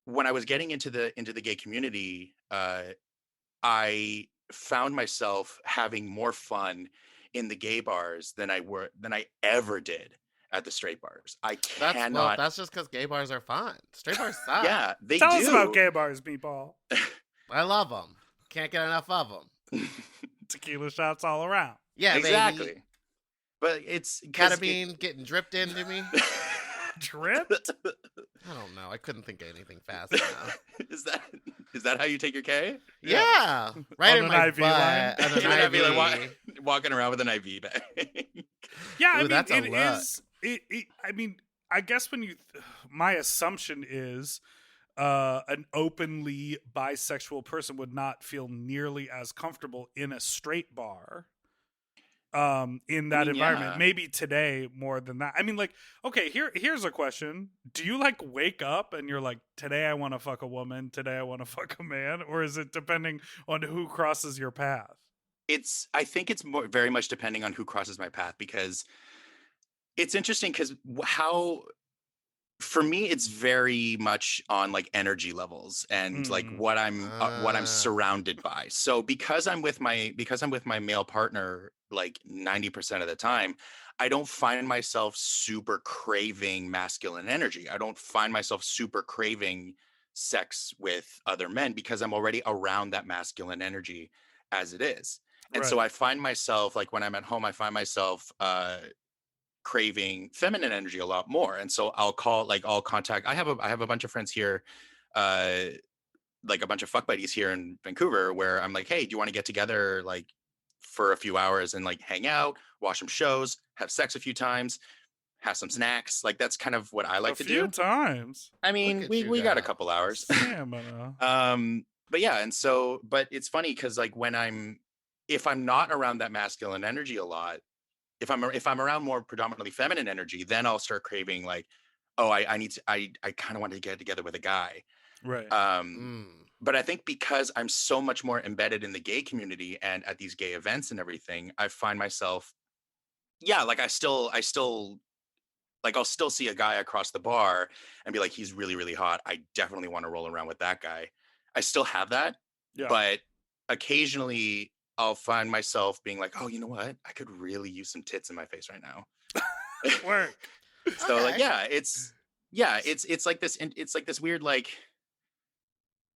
when I was getting into the gay community, I found myself having more fun in the gay bars than I ever did at the straight bars. I cannot.
That's just because gay bars are fun. Straight bars suck.
Yeah, they
Tell
do.
us about gay bars, Meatball.
I love them. Can't get enough of them.
Tequila shots all around.
Yeah,
exactly.
Baby.
But it's
ketamine getting dripped into me.
Dripped?
I don't know. I couldn't think of anything fast enough.
Is that how you take your K?
Yeah, right in my
IV
butt.
An IV. Walking around with an IV bag.
Yeah,
Ooh, that's
it is. I mean, I guess my assumption is an openly bisexual person would not feel nearly as comfortable in a straight bar in that environment.
Yeah.
Maybe today more than that. I mean, like, okay, here's a question. Do you like wake up and you're like, today I want to fuck a woman, today I want to fuck a man? Or is it depending on who crosses your path?
I think it's very much depending on who crosses my path, because it's interesting because for me, it's very much on like energy levels and like what I'm surrounded by. So because I'm with my male partner like 90% of the time, I don't find myself super craving masculine energy. I don't find myself super craving sex with other men because I'm already around that masculine energy as it is. And so I find myself, like when I'm at home, I find myself craving feminine energy a lot more. And so I'll contact, I have a bunch of friends here, like a bunch of fuck buddies here in Vancouver, where I'm like, hey, do you want to get together like for a few hours and like hang out, watch some shows, have sex a few times, have some snacks? Like that's kind of what I like to do.
A few times.
I mean, we got a couple hours. But yeah, and so, but it's funny because like if I'm not around that masculine energy a lot, if I'm around more predominantly feminine energy, then I'll start craving like, oh, I kind of want to get together with a guy.
Right.
But I think because I'm so much more embedded in the gay community and at these gay events and everything, I find myself, like I still like I'll still see a guy across the bar and be like, he's really, really hot. I definitely want to roll around with that guy. I still have that,
Yeah.
but occasionally I'll find myself being like, oh, you know what? I could really use some tits in my face right now.
Work.
So like,
Okay.
it's like this, it's like this weird, like,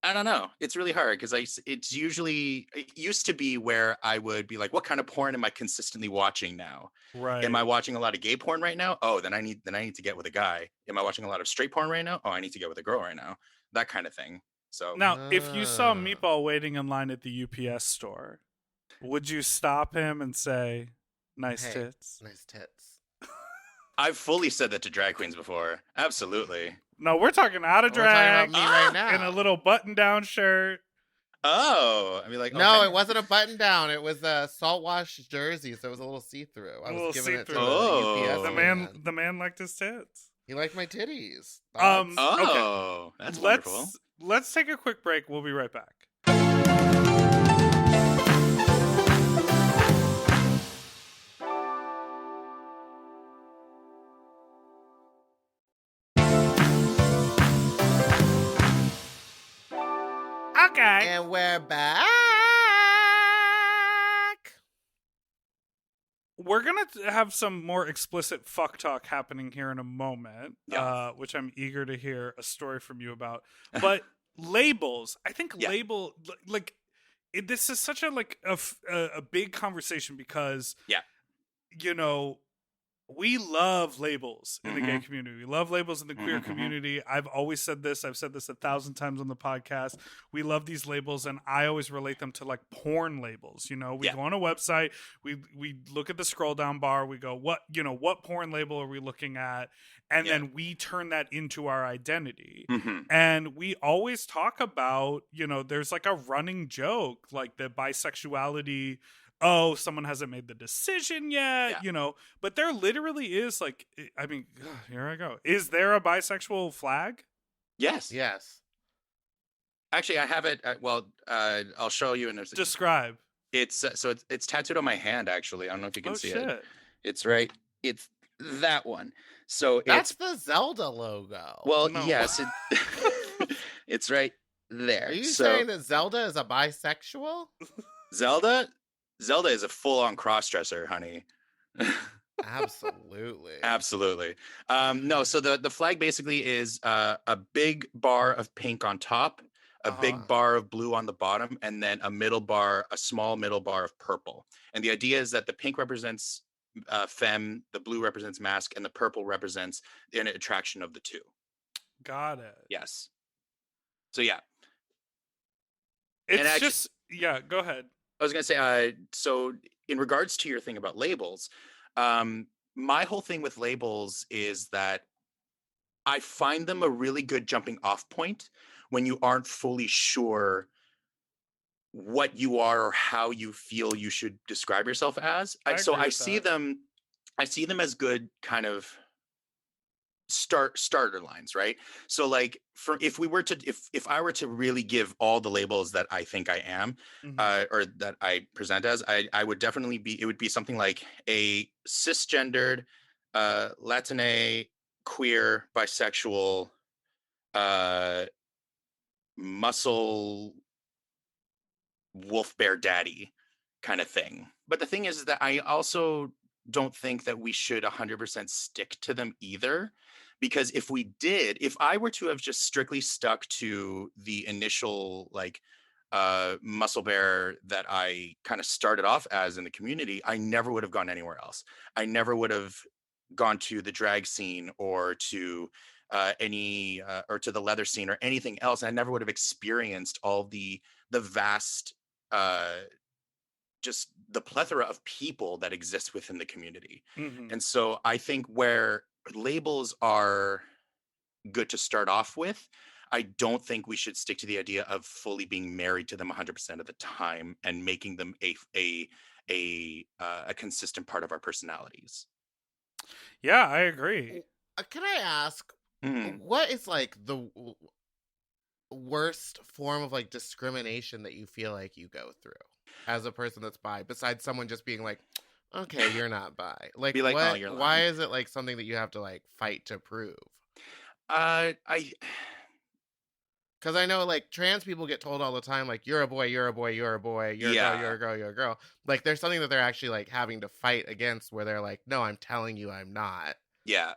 I don't know. It's really hard because it used to be where I would be like, what kind of porn am I consistently watching now?
Right.
Am I watching a lot of gay porn right now? Oh, then I need to get with a guy. Am I watching a lot of straight porn right now? Oh, I need to get with a girl right now. That kind of thing. So
Now, if you saw
Ah.
Meatball waiting in line at the UPS store, would you stop him and say, "Nice
Hey,
tits"?
nice tits.
I've fully said that to drag queens before. Absolutely.
No, we're talking out of
We're talking
drag
about me right now.
in a little button-down shirt.
Oh, I mean, like,
No, it wasn't a button down. It was a salt wash jersey, so it was a little see through. I
A
was
little
giving it to
see-through.
the UPS
Oh.
The man liked his tits.
He liked my titties.
Um,
Thoughts?
Oh, that's wonderful.
Let's take a quick break. We'll be right back. Okay.
And we're back.
We're going to have some more explicit fuck talk happening here in a moment,
Yeah.
which I'm eager to hear a story from you about. But labels, I think this is such a big conversation because, you know, we love labels in the gay community. We love labels in the queer community. I've always said this. I've said this 1,000 times on the podcast. We love these labels, and I always relate them to like porn labels. You know, we go on a website, we look at the scroll down bar, we go, what porn label are we looking at? And then we turn that into our identity. And we always talk about, you know, there's like a running joke, like the bisexuality. Oh, someone hasn't made the decision yet, you know, but there literally is like, I mean, here I go. Is there a bisexual flag?
Yes.
Yes.
Actually, I have it. I'll show you.
Describe.
It's it's tattooed on my hand. Actually, I don't know if you can see
shit.
it. It's right. It's that one. So
That's the Zelda logo.
Well,
No.
yes, it's right there.
Are you
So
saying that Zelda is a bisexual?
Zelda is a full-on cross-dresser, honey.
Absolutely.
Absolutely. No, so the flag basically is a big bar of pink on top, a big bar of blue on the bottom, and then a small middle bar of purple. And the idea is that the pink represents femme, the blue represents masc, and the purple represents the attraction of the two.
Got it.
Yes. So yeah.
It's go ahead.
I was going to say, so in regards to your thing about labels, my whole thing with labels is that I find them a really good jumping off point when you aren't fully sure what you are or how you feel you should describe yourself as. I see them as good kind of starter lines, right? So like if I were to really give all the labels that I think I am, or that I present as, I would definitely it would be something like a cisgendered, Latine, queer, bisexual, muscle wolf bear daddy kind of thing. But the thing is that I also don't think that we should 100% stick to them either. Because if I were to have just strictly stuck to the initial like muscle bear that I kind of started off as in the community, I never would have gone anywhere else. I never would have gone to the drag scene or to or to the leather scene or anything else. I never would have experienced all the vast just the plethora of people that exist within the community. And so I think where labels are good to start off with, I don't think we should stick to the idea of fully being married to them 100% of the time and making them a a consistent part of our personalities.
Yeah, I agree.
Can I ask,
Mhm.
what is like the worst form of like discrimination that you feel like you go through as a person that's bi, besides someone just being like, okay, you're not bi? Like,
Be like, oh,
what?
you're
Why
lying.
is it like something that you have to like fight to prove?
I
Because I know like trans people get told all the time, like, you're a boy, you're a boy, you're a boy, you're a girl, you're
yeah.
a girl, you're a girl. Like, there's something that they're actually like having to fight against where they're like, no, I'm telling you I'm not.
Yeah.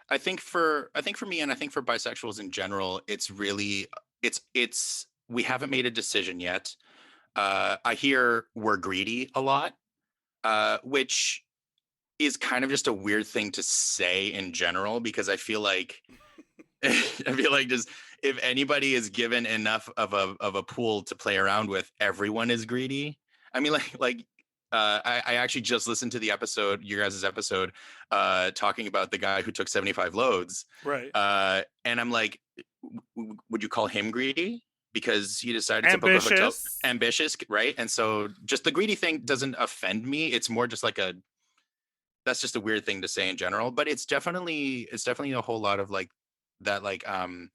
I think for me, and I think for bisexuals in general, it's really it's we haven't made a decision yet. I hear we're greedy a lot, which is kind of just a weird thing to say in general, because I feel like I feel like just if anybody is given enough of a pool to play around with, everyone is greedy. I mean, I actually just listened to the episode, your guys' episode, talking about the guy who took 75 loads.
Right.
And I'm like, would you call him greedy? Because he decided to book a hotel.
Ambitious.
Ambitious, right? And so just the greedy thing doesn't offend me. It's more just like that's just a weird thing to say in general. But it's definitely a whole lot of like that, like I'm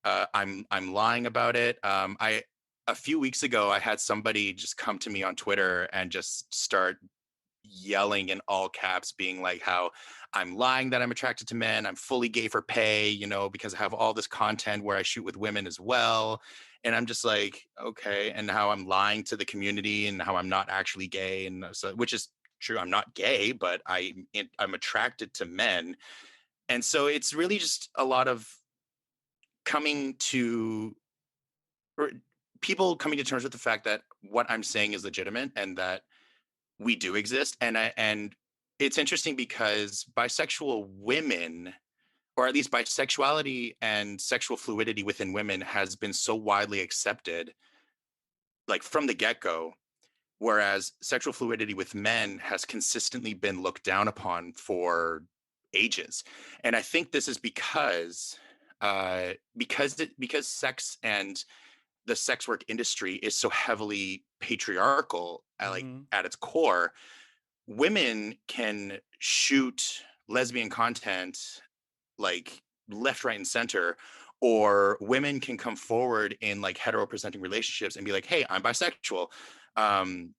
lying about it. I A few weeks ago, I had somebody just come to me on Twitter and just start yelling in all caps, being like how I'm lying that I'm attracted to men. I'm fully gay for pay, because I have all this content where I shoot with women as well. And I'm just like, okay. And how I'm lying to the community and how I'm not actually gay. And so, which is true. I'm not gay, but I'm attracted to men. And so it's really just a lot of coming to or people coming to terms with the fact that what I'm saying is legitimate and that we do exist. And it's interesting because bisexual women, or at least bisexuality and sexual fluidity within women, has been so widely accepted, like from the get-go, whereas sexual fluidity with men has consistently been looked down upon for ages. And I think this is because sex and the sex work industry is so heavily patriarchal
Mhm.
at its core. Women can shoot lesbian content like left, right, and center, or women can come forward in like hetero presenting relationships and be like, hey, I'm bisexual. um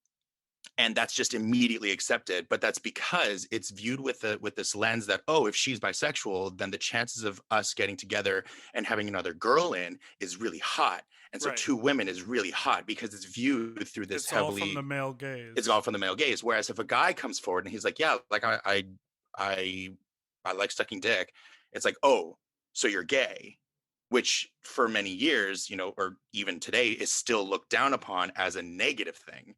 and that's just immediately accepted. But that's because it's viewed with this lens that, oh, if she's bisexual, then the chances of us getting together and having another girl in is really hot. And so
Right.
two women is really hot because it's viewed through this
It's all from the
heavily,
male gaze.
it's all from the male gaze. Whereas if a guy comes forward and he's like, yeah, like I I like sucking dick, it's like, oh, so you're gay, which for many years, or even today, is still looked down upon as a negative thing.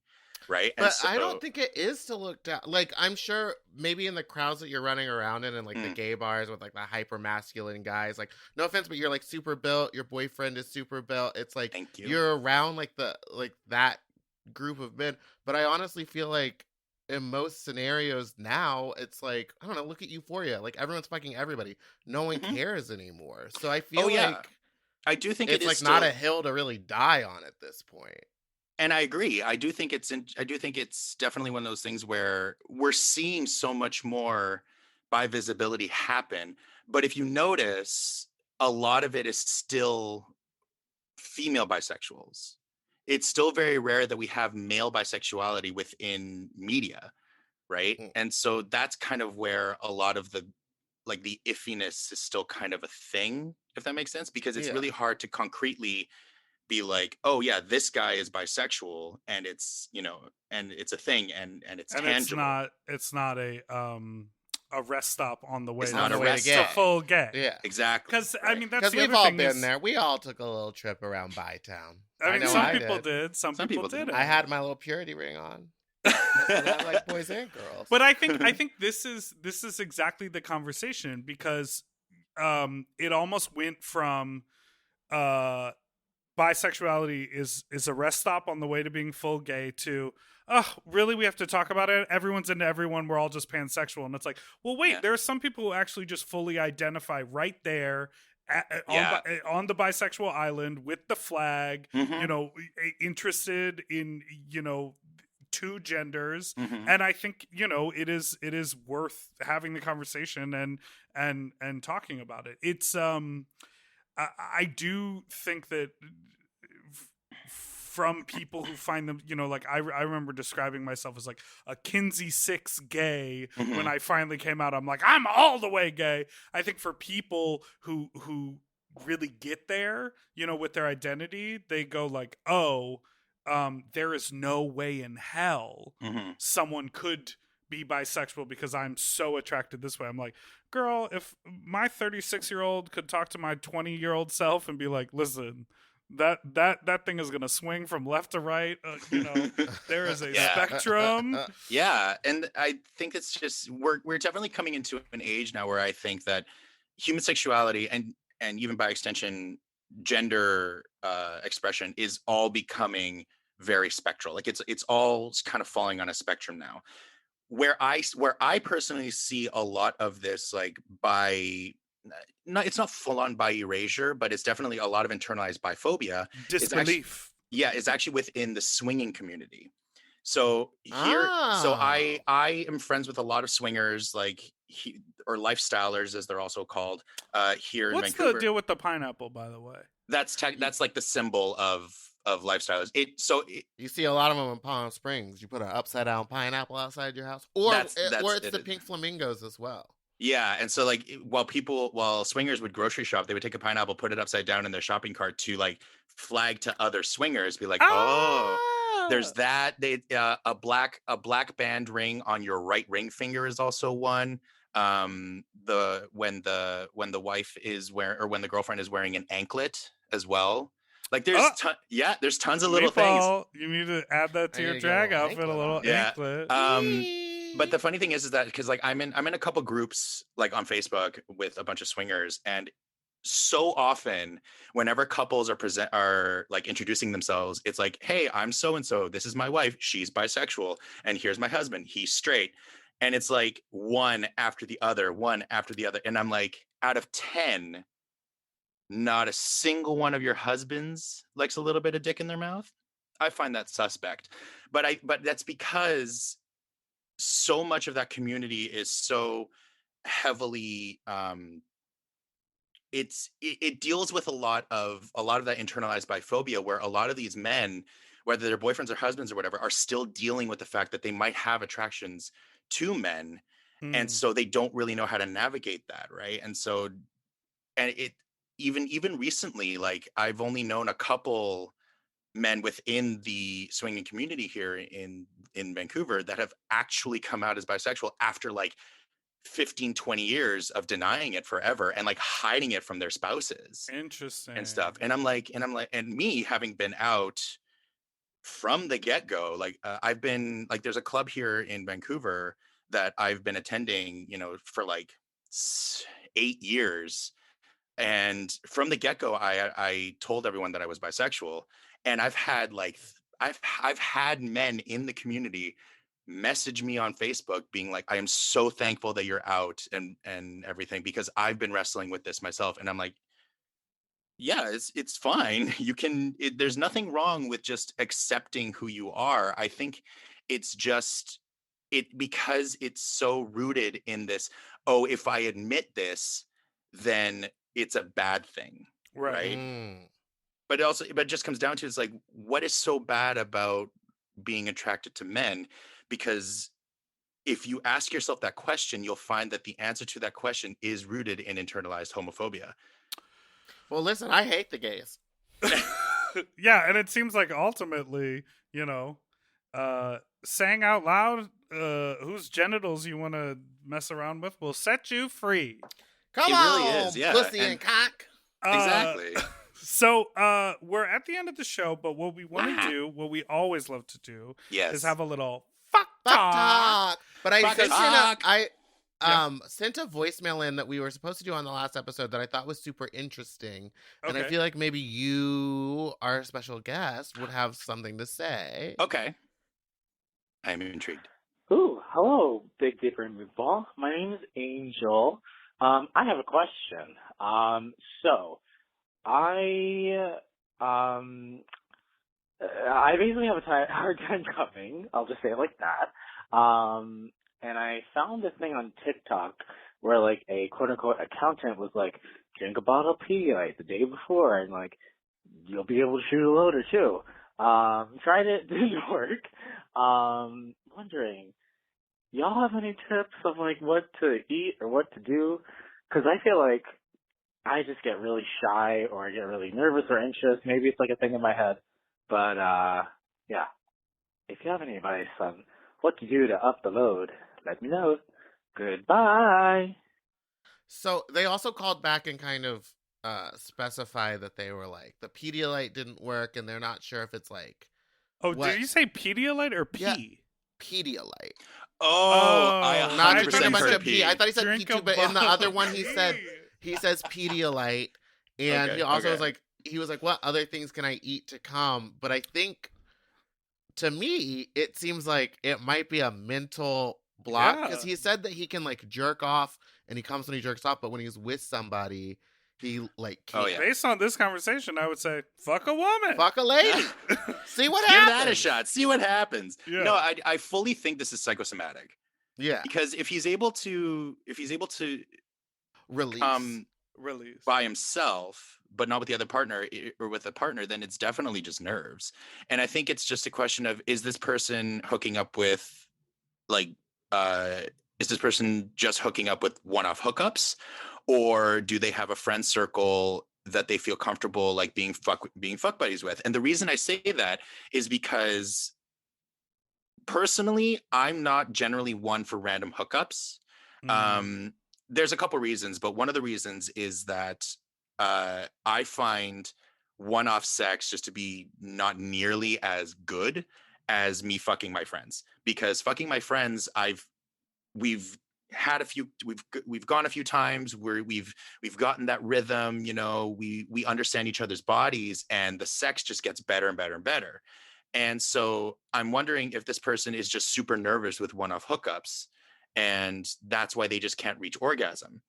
Right. And
But I don't
so
think it is to look down. Like, I'm sure maybe in the crowds that you're running around in, and like the gay bars with like the hyper masculine guys, like, no offense, but you're like super built. Your boyfriend is super built. It's like
thank you.
you're around like that group of men. But I honestly feel like in most scenarios now, it's like, I don't know, look at Euphoria. Like, everyone's fucking everybody. No one
Mhm.
cares anymore. So I
Oh
feel
yeah,
like
I do think it
it's
is
like not
still,
a hill to really die on at this point.
and I agree. I do think it's definitely one of those things where we're seeing so much more by visibility happen. But if you notice, a lot of it is still female bisexuals. It's still very rare that we have male bisexuality within media, right?
Mm.
And so that's kind of where a lot of the iffiness is still kind of a thing, if that makes sense, because it's
Yeah.
really hard to concretely be like, oh yeah, this guy is bisexual, and and it's a thing, and it's
And
tangible.
it's not a rest stop on the way
It's
to
not a
way to
rest
gay.
to
stop.
full gay.
Yeah.
Exactly.
Because I
right.
mean that's
Because
the
we've
other
all
thing
been
is,
there. We all took a little trip around Bytown.
I mean
know
some
I
people
did.
did, some people didn't.
I had my little purity ring on. And I like boys and girls.
But I think this is exactly the conversation, because it almost went from bisexuality is a rest stop on the way to being full gay to, oh, really, we have to talk about it? Everyone's into everyone. We're all just pansexual. And it's like, well, wait,
Yeah.
there are some people who actually just fully identify right there
Yeah.
on the bisexual island with the flag,
Mhm.
interested in, two genders,
Mhm.
and I think it is worth having the conversation and talking about it. It's I do think that from people who find them, like I remember describing myself as like a Kinsey 6 gay.
Mhm.
When I finally came out, I'm like, I'm all the way gay. I think for people who really get there, with their identity, they go like, oh, there is no way in hell
Mhm.
someone could be bisexual because I'm so attracted this way. I'm like, girl, if my 36-year-old could talk to my 20-year-old self and be like, listen, that thing is gonna swing from left to right. There is a
Yeah.
spectrum.
Yeah, and I think it's just we're definitely coming into an age now where I think that human sexuality and even by extension gender expression is all becoming very spectral. Like it's all kind of falling on a spectrum now. Where I personally see a lot of this, like by not it's not full on by erasure, but it's definitely a lot of internalized biphobia. It's actually
Disbelief.
it's actually within the swinging community. So so
Oh.
I am friends with a lot of swingers, like or lifestylers as they're also called, here in
What's the
Vancouver.
deal with the pineapple, by the way?
That's like the symbol of lifestylers.
You see a lot of them in Palm Springs. You put an upside down pineapple outside your house, or
That's
or it's
it.
the pink flamingos as well.
Yeah, and so like while swingers would grocery shop, they would take a pineapple, put it upside down in their shopping cart to like flag to other swingers, be like, oh, there's that. They a black band ring on your right ring finger is also one. When the wife is wearing, or when the girlfriend is wearing an anklet as well. Like there's there's tons of little things.
Meatball, you need to add that to
I
your
need to get a
drag
little
outfit, a
anklet
little
on.
Yeah.
anklet.
But the funny thing is that because like I'm in a couple groups like on Facebook with a bunch of swingers, and so often whenever couples are like introducing themselves, it's like, hey, I'm so and so, this is my wife, she's bisexual, and here's my husband, he's straight. And it's like one after the other, and I'm like, out of 10, not a single one of your husbands likes a little bit of dick in their mouth. I find that suspect. But that's because so much of that community is so heavily it deals with a lot of that internalized biphobia, where a lot of these men, whether they're boyfriends or husbands or whatever, are still dealing with the fact that they might have attractions to men, and
Hmm.
so they don't really know how to navigate that, right? And so and it even recently, like I've only known a couple men within the swinging community here in Vancouver that have actually come out as bisexual after like 15-20 years of denying it forever and like hiding it from their spouses
Interesting.
and stuff. And I'm like and me having been out from the get-go, like I've been like, there's a club here in Vancouver that I've been attending, for like 8 years. And from the get-go, I told everyone that I was bisexual. And I've had I've had men in the community message me on Facebook being like, I am so thankful that you're out and everything, because I've been wrestling with this myself. And I'm like, yeah, it's fine. There's nothing wrong with just accepting who you are. I think it's just because it's so rooted in this, oh, if I admit this, then it's a bad thing,
Right.
right? But it just comes down to, it's like, what is so bad about being attracted to men? Because if you ask yourself that question, you'll find that the answer to that question is rooted in internalized homophobia.
Well, listen, I hate the gays.
Yeah, and it seems like ultimately, saying out loud whose genitals you want to mess around with will set you free.
Come
It
on,
really is, yeah.
pussy and cock.
Exactly.
So we're at the end of the show, but what we want to do, what we always love to do,
Yes.
is have a little fuck
Fuck
talk.
talk. But I
Fuck
sent
talk.
sent a voicemail in that we were supposed to do on the last episode that I thought was super interesting. And I
Okay.
feel like maybe you, our special guest, would have something to say.
Okay. I'm intrigued.
Ooh, hello, Big Dipper and Meatball. My name is Angel. I have a question. So I I basically have a hard time coming. I'll just say it like that. And I found this thing on TikTok where like a quote unquote accountant was like, drink a bottle of Pedialyte the day before and like you'll be able to shoot a load or two. Tried it, didn't work. Wondering, y'all have any tips of like what to eat or what to do? Cause I feel like I just get really shy or I get really nervous or anxious. Maybe it's like a thing in my head. But, yeah. If you have any advice on what to do to up the load, let me know. Goodbye.
So they also called back and kind of specify that they were like, the Pedialyte didn't work and they're not sure if it's like.
Oh,
what?
did you say Pedialyte or P?
Yeah. Pedialyte.
Oh, I
Oh,
Not
100%
to drink a bunch
heard
of pee. I thought he said
Drink
pee too,
a
but in the
bottle
other
of
one he says
pee.
Pedialyte. And
Okay,
he also
okay.
was like, what other things can I eat to calm? But I think, to me, it seems like it might be a mental block because
Yeah.
he said that he can like jerk off and he comes when he jerks off, but when he's with somebody, he like can't.
Oh, yeah.
Based on this conversation, I would say, fuck a woman.
Fuck a lady. See what
Give
happens.
that a shot. See what happens.
Yeah.
No, I fully think this is psychosomatic
Yeah.
because if he's able to
Release.
Release.
by himself, but not with the other partner or with a partner, then it's definitely just nerves. And I think it's just a question of, is this person hooking up with like, is this person just hooking up with one-off hookups, or do they have a friend circle that they feel comfortable like being fuck buddies with? And the reason I say that is because personally, I'm not generally one for random hookups.
Mhm.
There's a couple reasons, but one of the reasons is that I find one-off sex just to be not nearly as good as me fucking my friends. Because fucking my friends, we've had a few, we've gone a few times where we've gotten that rhythm, you know, we understand each other's bodies, and the sex just gets better and better and better. And so I'm wondering if this person is just super nervous with one-off hookups, and that's why they just can't reach orgasm.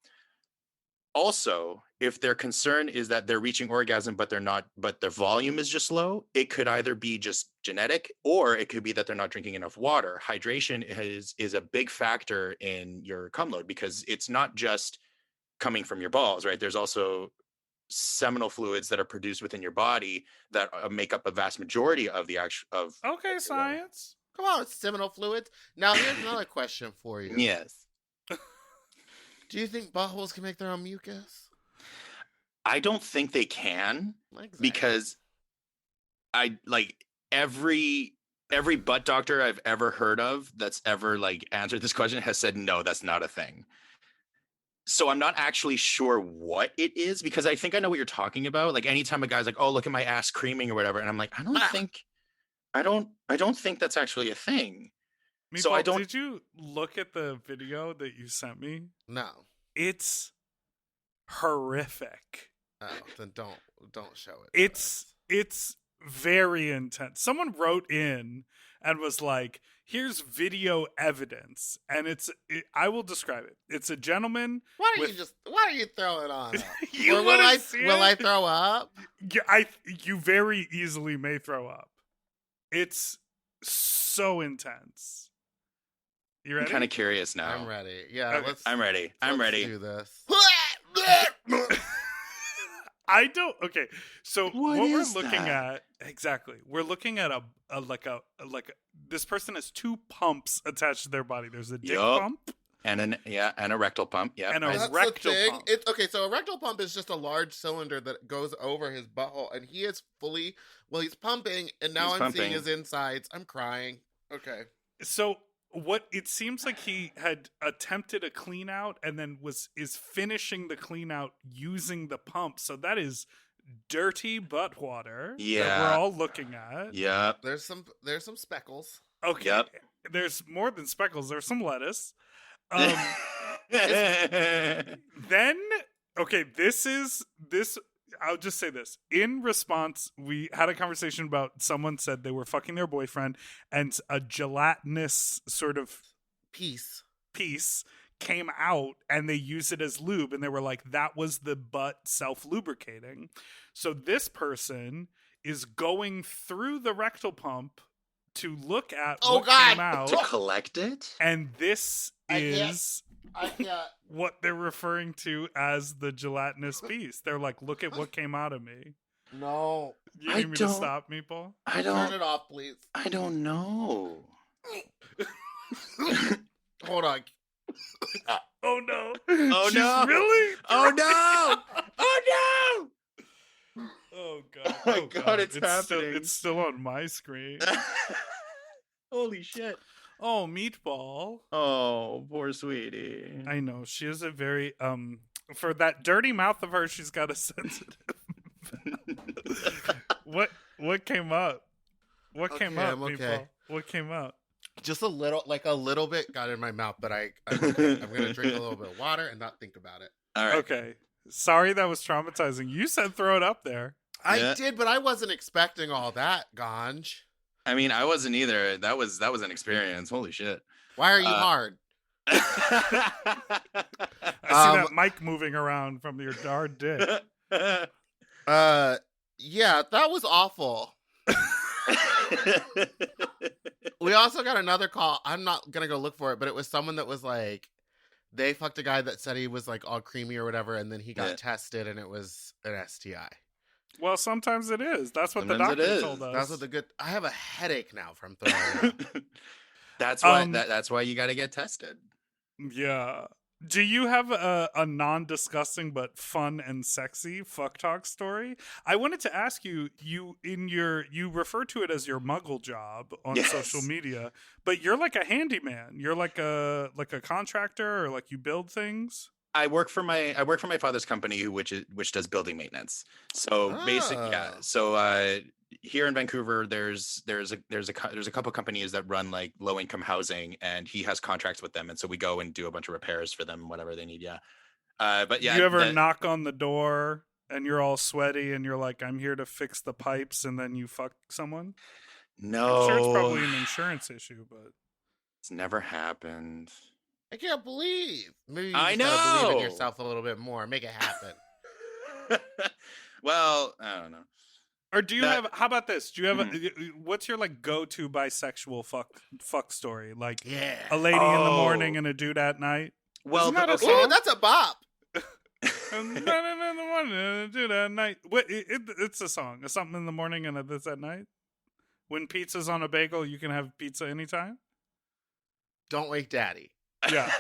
Also, if their concern is that they're reaching orgasm but their volume is just low, it could either be just genetic, or it could be that they're not drinking enough water. Hydration is a big factor in your cum load, because it's not just coming from your balls, right? There's also seminal fluids that are produced within your body that make up a vast majority of the
Okay, science.
Come on, seminal fluids. Now, here's another question for you.
Yes.
Do you think buttholes can make their own mucus?
I don't think they can,
Exactly.
because I like every butt doctor I've ever heard of that's ever like answered this question has said no, that's not a thing. So I'm not actually sure what it is, because I think I know what you're talking about. Like anytime a guy's like, "Oh, look at my ass creaming" or whatever, and I'm like, I don't think that's actually a thing.
Meatball,
So I don't-
did you look at the video that you sent me?
No.
It's horrific.
Oh, then don't show it.
It's very intense. Someone wrote in and was like, "Here's video evidence," and I will describe it. It's a gentleman.
Why don't you throw it on?
You
Or
wanna see
will
it?
I throw up?
Yeah, you very easily may throw up. It's so intense. You
I'm
ready?
kind of curious now.
I'm ready. Yeah,
Okay.
I'm ready. I'm
let's
ready.
do this.
I don't. Okay, so
What
what we're
is
looking
that?
at exactly? We're looking at a this person has two pumps attached to their body. There's a dick
Yup.
pump.
And a rectal pump. Yeah.
And a
That's
rectal
the thing.
pump.
It's okay. So a rectal pump is just a large cylinder that goes over his butthole, and he is fully. Well, he's pumping, and now
He's
I'm seeing
pumping.
his insides. I'm crying. Okay.
So what it seems like he had attempted a clean out and then is finishing the clean out using the pump. So that is dirty butt water that
Yeah.
we're all looking at.
Yep.
There's some speckles.
Okay.
Yep.
There's more than speckles. There's some lettuce. Then, okay, I'll just say this. In response, we had a conversation about someone said they were fucking their boyfriend and a gelatinous sort of
Peace.
piece came out and they used it as lube, and they were like, that was the butt self-lubricating. So this person is going through the rectal pump to look at
Oh,
what
God.
came out,
To collect it?
and this
I
is
can't.
what they're referring to as the gelatinous piece. They're like, look at what came out of me.
No.
You
I
need me to
don't-
stop, Meatball?
I
Turn
don't.
it off, please.
I don't know.
Hold on.
Oh no!
Oh,
She's
no.
really?
Oh no! Oh
Oh god!
my
Oh
God, it's
Still,
happening.
it's still on my screen.
no! Holy shit!
Oh, Meatball.
Oh, poor sweetie.
I know she is a very for that dirty mouth of hers. She's got a sensitive. What came up? What came
Okay,
up,
I'm okay.
Meatball? What came up?
Just a little bit got in my mouth, but I'm okay. I'm gonna drink a little bit of water and not think about it.
All right.
Okay. Sorry, that was traumatizing. You said throw it up there.
I
Yeah.
did, but I wasn't expecting all that, Ganj.
I mean, I wasn't either. That was an experience. Holy shit.
Why are you hard?
I see that mic moving around from your hard dick.
Yeah, that was awful. We also got another call. I'm not gonna go look for it, but it was someone that was like, they fucked a guy that said he was like all creamy or whatever, and then he got
Yeah.
tested and it was an STI.
Well, sometimes it is. That's what
Sometimes it
the doctor
is.
told us.
That's what the good. I have a headache now from throwing up.
That's why.
Um,
That's why you got to get tested.
Yeah. Do you have a non-disgusting but fun and sexy fuck talk story? I wanted to ask you. You refer to it as your Muggle job on
Yes.
social media, but you're like a handyman. You're like a contractor, or like you build things.
I work for my father's company, which does building maintenance. So basically, yeah.
Oh.
So here in Vancouver, there's a couple companies that run like low income housing, and he has contracts with them, and so we go and do a bunch of repairs for them, whatever they need. Yeah. But yeah,
You ever knock on the door and you're all sweaty and you're like, "I'm here to fix the pipes," and then you fuck someone?
No,
I'm sure it's probably an insurance issue, but
it's never happened.
I can't believe. Maybe you
I
just gotta believe in
know.
yourself a little bit more. Make it happen.
Well, I don't know.
or do you
That-
have? How about this? Do you have? What's your like go-to bisexual fuck story? Like
Yeah.
a lady in the morning
Oh.
and a dude at night.
Well,
Isn't that a
okay.
Ooh, that's a bop.
And in the morning and a dude at night. What? It's a song. It's something in the morning and it's at night. When pizza's on a bagel, you can have pizza anytime.
Don't wake daddy.
Yeah.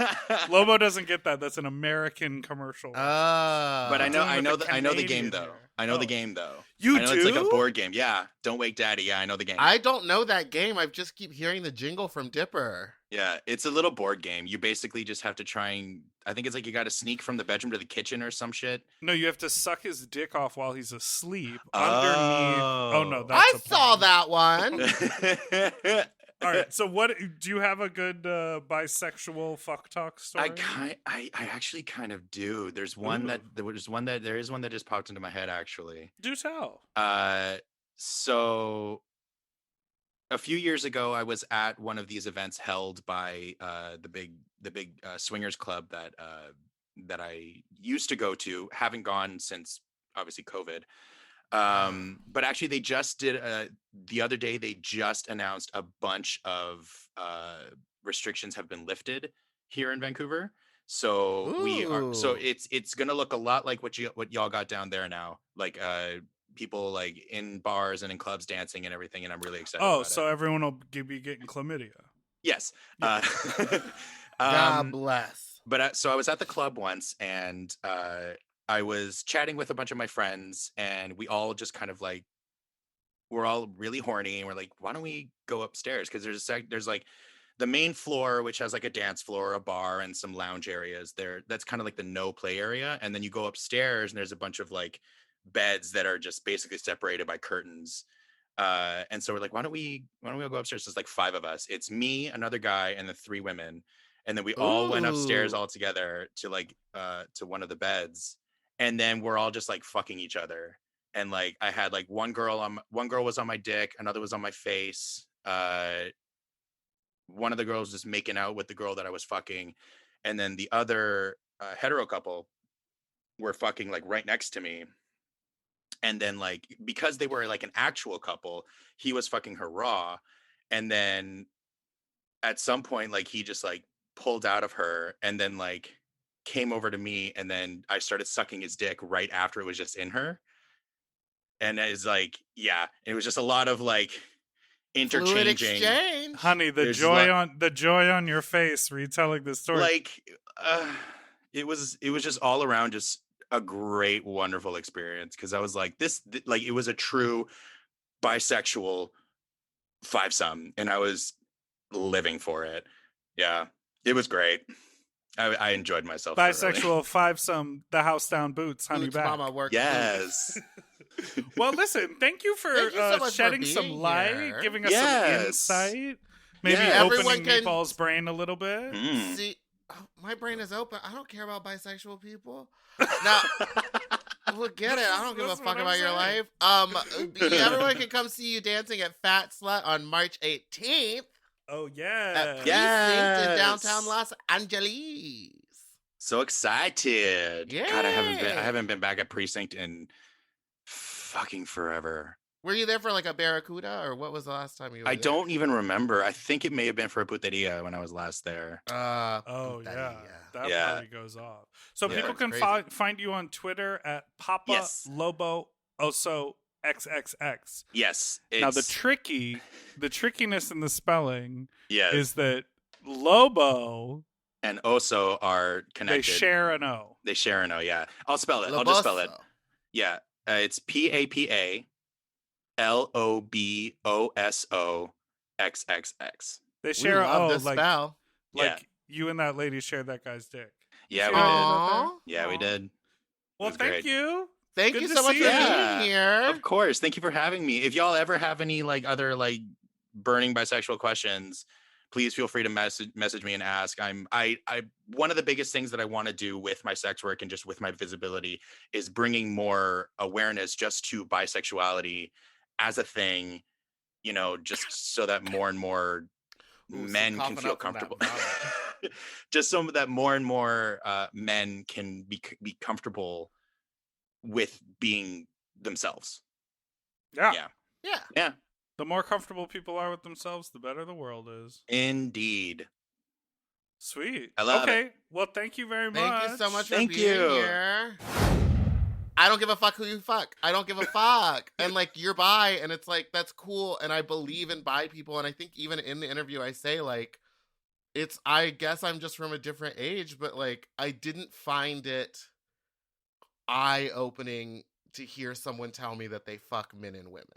Lobo doesn't get that. That's an American commercial.
But I know,
Dealing with a
I know the game
Canadian
though.
here.
I know the
Oh.
game though.
You
I know
do?
it's like a board game. Yeah. Don't wake daddy. Yeah, I know the game.
I don't know that game. I just keep hearing the jingle from Dipper.
Yeah, it's a little board game. You basically just have to try and I think it's like you got to sneak from the bedroom to the kitchen or some shit.
No, you have to suck his dick off while he's asleep. Underneath. Oh no, that's
I
a
saw
porn.
that one.
All right. So, what do you have a good bisexual fuck talk story?
I actually kind of do. There is one that just popped into my head actually.
Do tell.
So a few years ago, I was at one of these events held by the big swingers club that I used to go to, haven't gone since obviously COVID. But actually, they just did the other day. They just announced a bunch of restrictions have been lifted here in Vancouver. So we are. So
Ooh.
it's gonna look a lot like what y'all got down there now. Like people like in bars and in clubs dancing and everything. And I'm really excited.
Oh,
about
so
it.
everyone will be getting chlamydia.
Yes.
God bless.
But so I was at the club once, and I was chatting with a bunch of my friends, and we all just kind of like, we're all really horny, and we're like, why don't we go upstairs? Because there's like the main floor, which has like a dance floor, a bar, and some lounge areas there. That's kind of like the no play area. And then you go upstairs, and there's a bunch of like beds that are just basically separated by curtains. And so we're like, why don't we all go upstairs? There's like 5 of us. It's me, another guy, and the 3 women. And then we all went upstairs
Ooh.
all together to like to one of the beds. And then we're all just like fucking each other. And like I had like one girl was on my dick, another was on my face. One of the girls just making out with the girl that I was fucking, and then the other hetero couple were fucking like right next to me. And then like, because they were like an actual couple, he was fucking her raw. And then at some point, like he just like pulled out of her and then like came over to me. And then I started sucking his dick right after it was just in her. And it's like, yeah, it was just a lot of like
Fluid
interchanging.
exchange.
Honey, the
There's
joy on your face retelling this story.
Like, it was just all around just a great, wonderful experience. Cause I was like, like, it was a true bisexual fivesome and I was living for it. Yeah, it was great. I enjoyed myself.
Bisexual fivesome, the house down boots, honey
Boots
back.
mama work.
Yes.
Well, listen, thank you for
Thank you so much for
shedding
being
some light,
here.
giving us
Yes.
some insight, maybe
Yeah.
opening
Everyone can-
Meatball's brain a little bit.
Mm.
See, my brain is open. I don't care about bisexual people. Now, look, get it. I don't give a
That's
fuck
what I'm
about your
saying.
life. Everyone can come see you dancing at Fat Slut on March 18th
Oh,
at
yeah.
Precinct
Yes.
in downtown Los Angeles.
So excited. God, I
Yay.
haven't been back at Precinct in fucking forever.
Were you there for like a Barracuda, or what was the last time you were
I
there?
don't even remember. I think it may have been for a puteria when I was last there.
Oh, yeah.
Putaria.
That
Yeah.
party goes off. So
Yeah.
people can
Crazy.
find you on Twitter at Papa
Yes.
Lobo Oso XXX.
Yes.
Now, the trickiness in the spelling
yes.
is that Lobo,
and Oso are connected.
they share an O.
They share an O, yeah. I'll spell it. I'll just spell it.
Loboso.
Yeah. It's PAPALOBOSOXXX.
They
We
share an O,
love this
like
spell.
Yeah.
you and that lady shared that guy's dick.
Yeah,
Share
we
an
did.
O out
Aw.
there?
Yeah, we
Aw.
did.
Well,
was
thank
great.
you.
Thank
Good
you
to
so much
see
for
you.
Yeah.
being here.
Of course. Thank you for having me. If y'all ever have any like other like burning bisexual questions, please feel free to message me and ask. I one of the biggest things that I want to do with my sex work and just with my visibility is bringing more awareness just to bisexuality as a thing, you know, just so that more and more
Ooh, some
men can
coughing
feel
up from that
comfortable.
vomit.
Just so that more and more men can be comfortable with being themselves.
Yeah.
Yeah.
Yeah.
Yeah.
The more comfortable people are with themselves, the better the world is.
Indeed.
Sweet.
I love
okay. Well, thank you very much.
Thank you so much for
Thank
being
you.
here. I don't give a fuck who you fuck. I don't give a fuck. And like, you're bi, and it's like, that's cool. And I believe in bi people. And I think even in the interview, I say like, I guess I'm just from a different age, but like, I didn't find it eye-opening to hear someone tell me that they fuck men and women.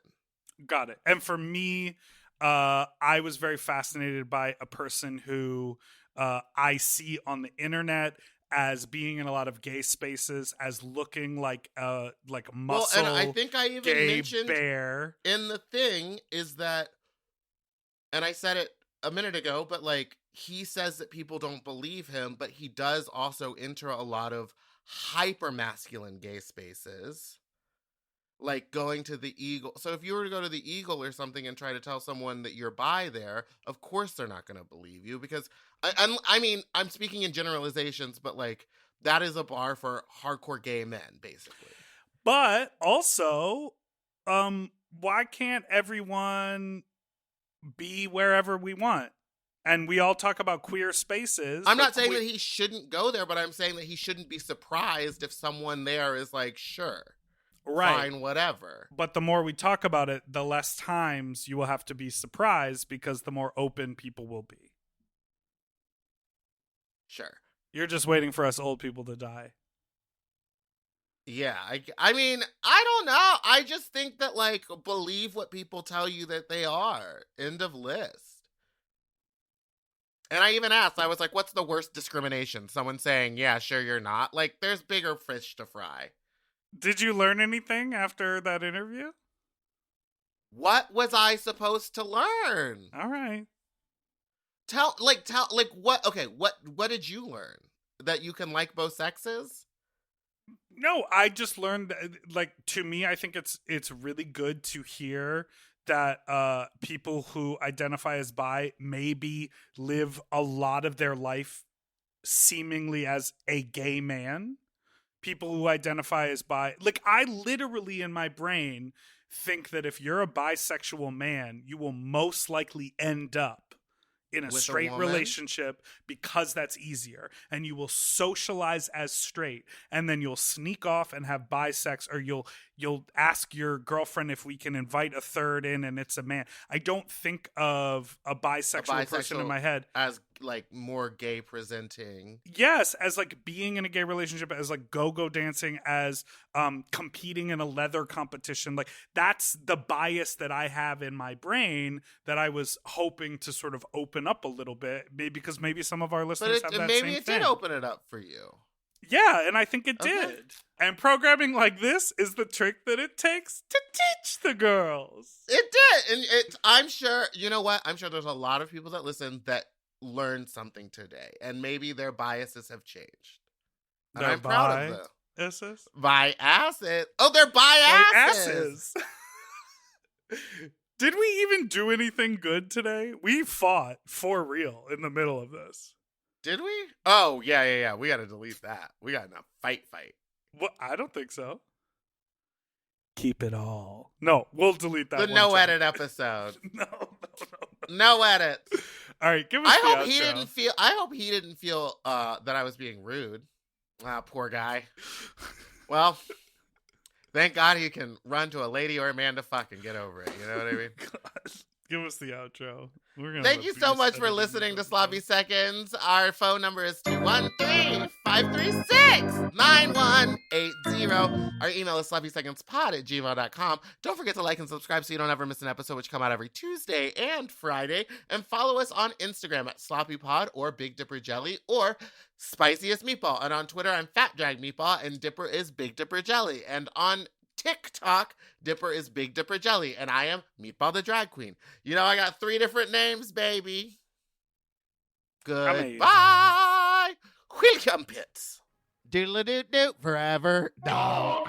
Got it. And for me, I was very fascinated by a person who I see on the internet as being in a lot of gay spaces, as looking like a muscle.
Well, and I think I even
gay
mentioned
bear.
in the thing is that, and I said it a minute ago, but like, he says that people don't believe him, but he does also enter a lot of hyper masculine gay spaces, like going to the Eagle. So if you were to go to the Eagle or something and try to tell someone that you're bi there, of course they're not going to believe you, because I mean, I'm speaking in generalizations, but like, that is a bar for hardcore gay men, basically.
But also, why can't everyone be wherever we want? And we all talk about queer spaces.
I'm
but
not saying that he shouldn't go there, but I'm saying that he shouldn't be surprised if someone there is like, sure,
right.
fine, whatever.
But the more we talk about it, the less times you will have to be surprised, because the more open people will be.
Sure.
You're just waiting for us old people to die.
Yeah, I mean, I don't know. I just think that, like, believe what people tell you that they are. End of list. And I even asked, I was like, what's the worst discrimination? Someone saying, yeah, sure, you're not. Like, there's bigger fish to fry.
Did you learn anything after that interview?
What was I supposed to learn?
All right.
What did you learn? That you can like both sexes?
No, I just learned that, like, to me, I think it's really good to hear that people who identify as bi maybe live a lot of their life seemingly as a gay man, people who identify as bi. Like, I literally in my brain think that if you're a bisexual man, you will most likely end up in a
With a
straight
woman?
relationship because that's easier, and you will socialize as straight, and then you'll sneak off and have bisex, or you'll ask your girlfriend if we can invite a third in and it's a man. I don't think of a bisexual person in my head
as like more gay presenting.
Yes, as like being in a gay relationship, as like go-go dancing, as competing in a leather competition. Like, that's the bias that I have in my brain that I was hoping to sort of open up a little bit, maybe because maybe some of our listeners have that
maybe
same
it
thing.
did open it up for you.
Yeah, and I think it
Okay.
did. And programming like this is the trick that it takes to teach the girls.
It did, and I'm sure, you know what? I'm sure there's a lot of people that listen that learned something today, and maybe their biases have changed. And I'm proud of them.
Biases?
Biases. Oh, they're biases.
Did we even do anything good today? We fought for real in the middle of this.
Did we? Oh, yeah. We got to delete that. We got in a fight.
Well, I don't think so. Keep it all. No, we'll delete that.
The
one
no
time.
edit episode.
No.
No edit.
All right, give us
I
the
hope
outro.
he didn't feel that I was being rude. Ah, poor guy. Well, thank God he can run to a lady or a man to fuck and get over it. You know what I mean?
God. Give us the outro.
Thank you so much for listening to Sloppy Seconds. Our phone number is 213-536-9180. Our email is sloppysecondspod@gmail.com. Don't forget to like and subscribe so you don't ever miss an episode, which come out every Tuesday and Friday. And follow us on Instagram at sloppypod or Big Dipper Jelly or Spiciest Meatball. And on Twitter, I'm Fat Drag Meatball and Dipper is Big Dipper Jelly. And on TikTok, Dipper is Big Dipper Jelly, and I am Meatball the Drag Queen. You know, I got 3 different names, baby. Goodbye. Welcome, Pits. Doodle-doo-doo, forever dog.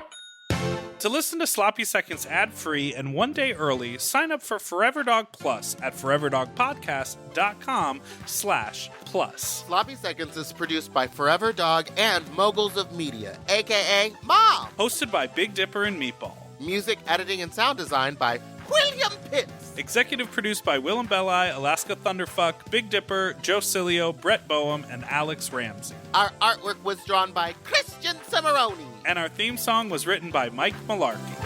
To listen to Sloppy Seconds ad-free and one day early, sign up for Forever Dog Plus at foreverdogpodcast.com/plus.
Sloppy Seconds is produced by Forever Dog and Moguls of Media, a.k.a. Mom.
Hosted by Big Dipper and Meatball.
Music, editing, and sound design by William Pitts.
Executive produced by Willem Belli, Alaska Thunderfuck, Big Dipper, Joe Cilio, Brett Boehm, and Alex Ramsey.
Our artwork was drawn by Christian Cimarroni.
And our theme song was written by Mike Malarkey.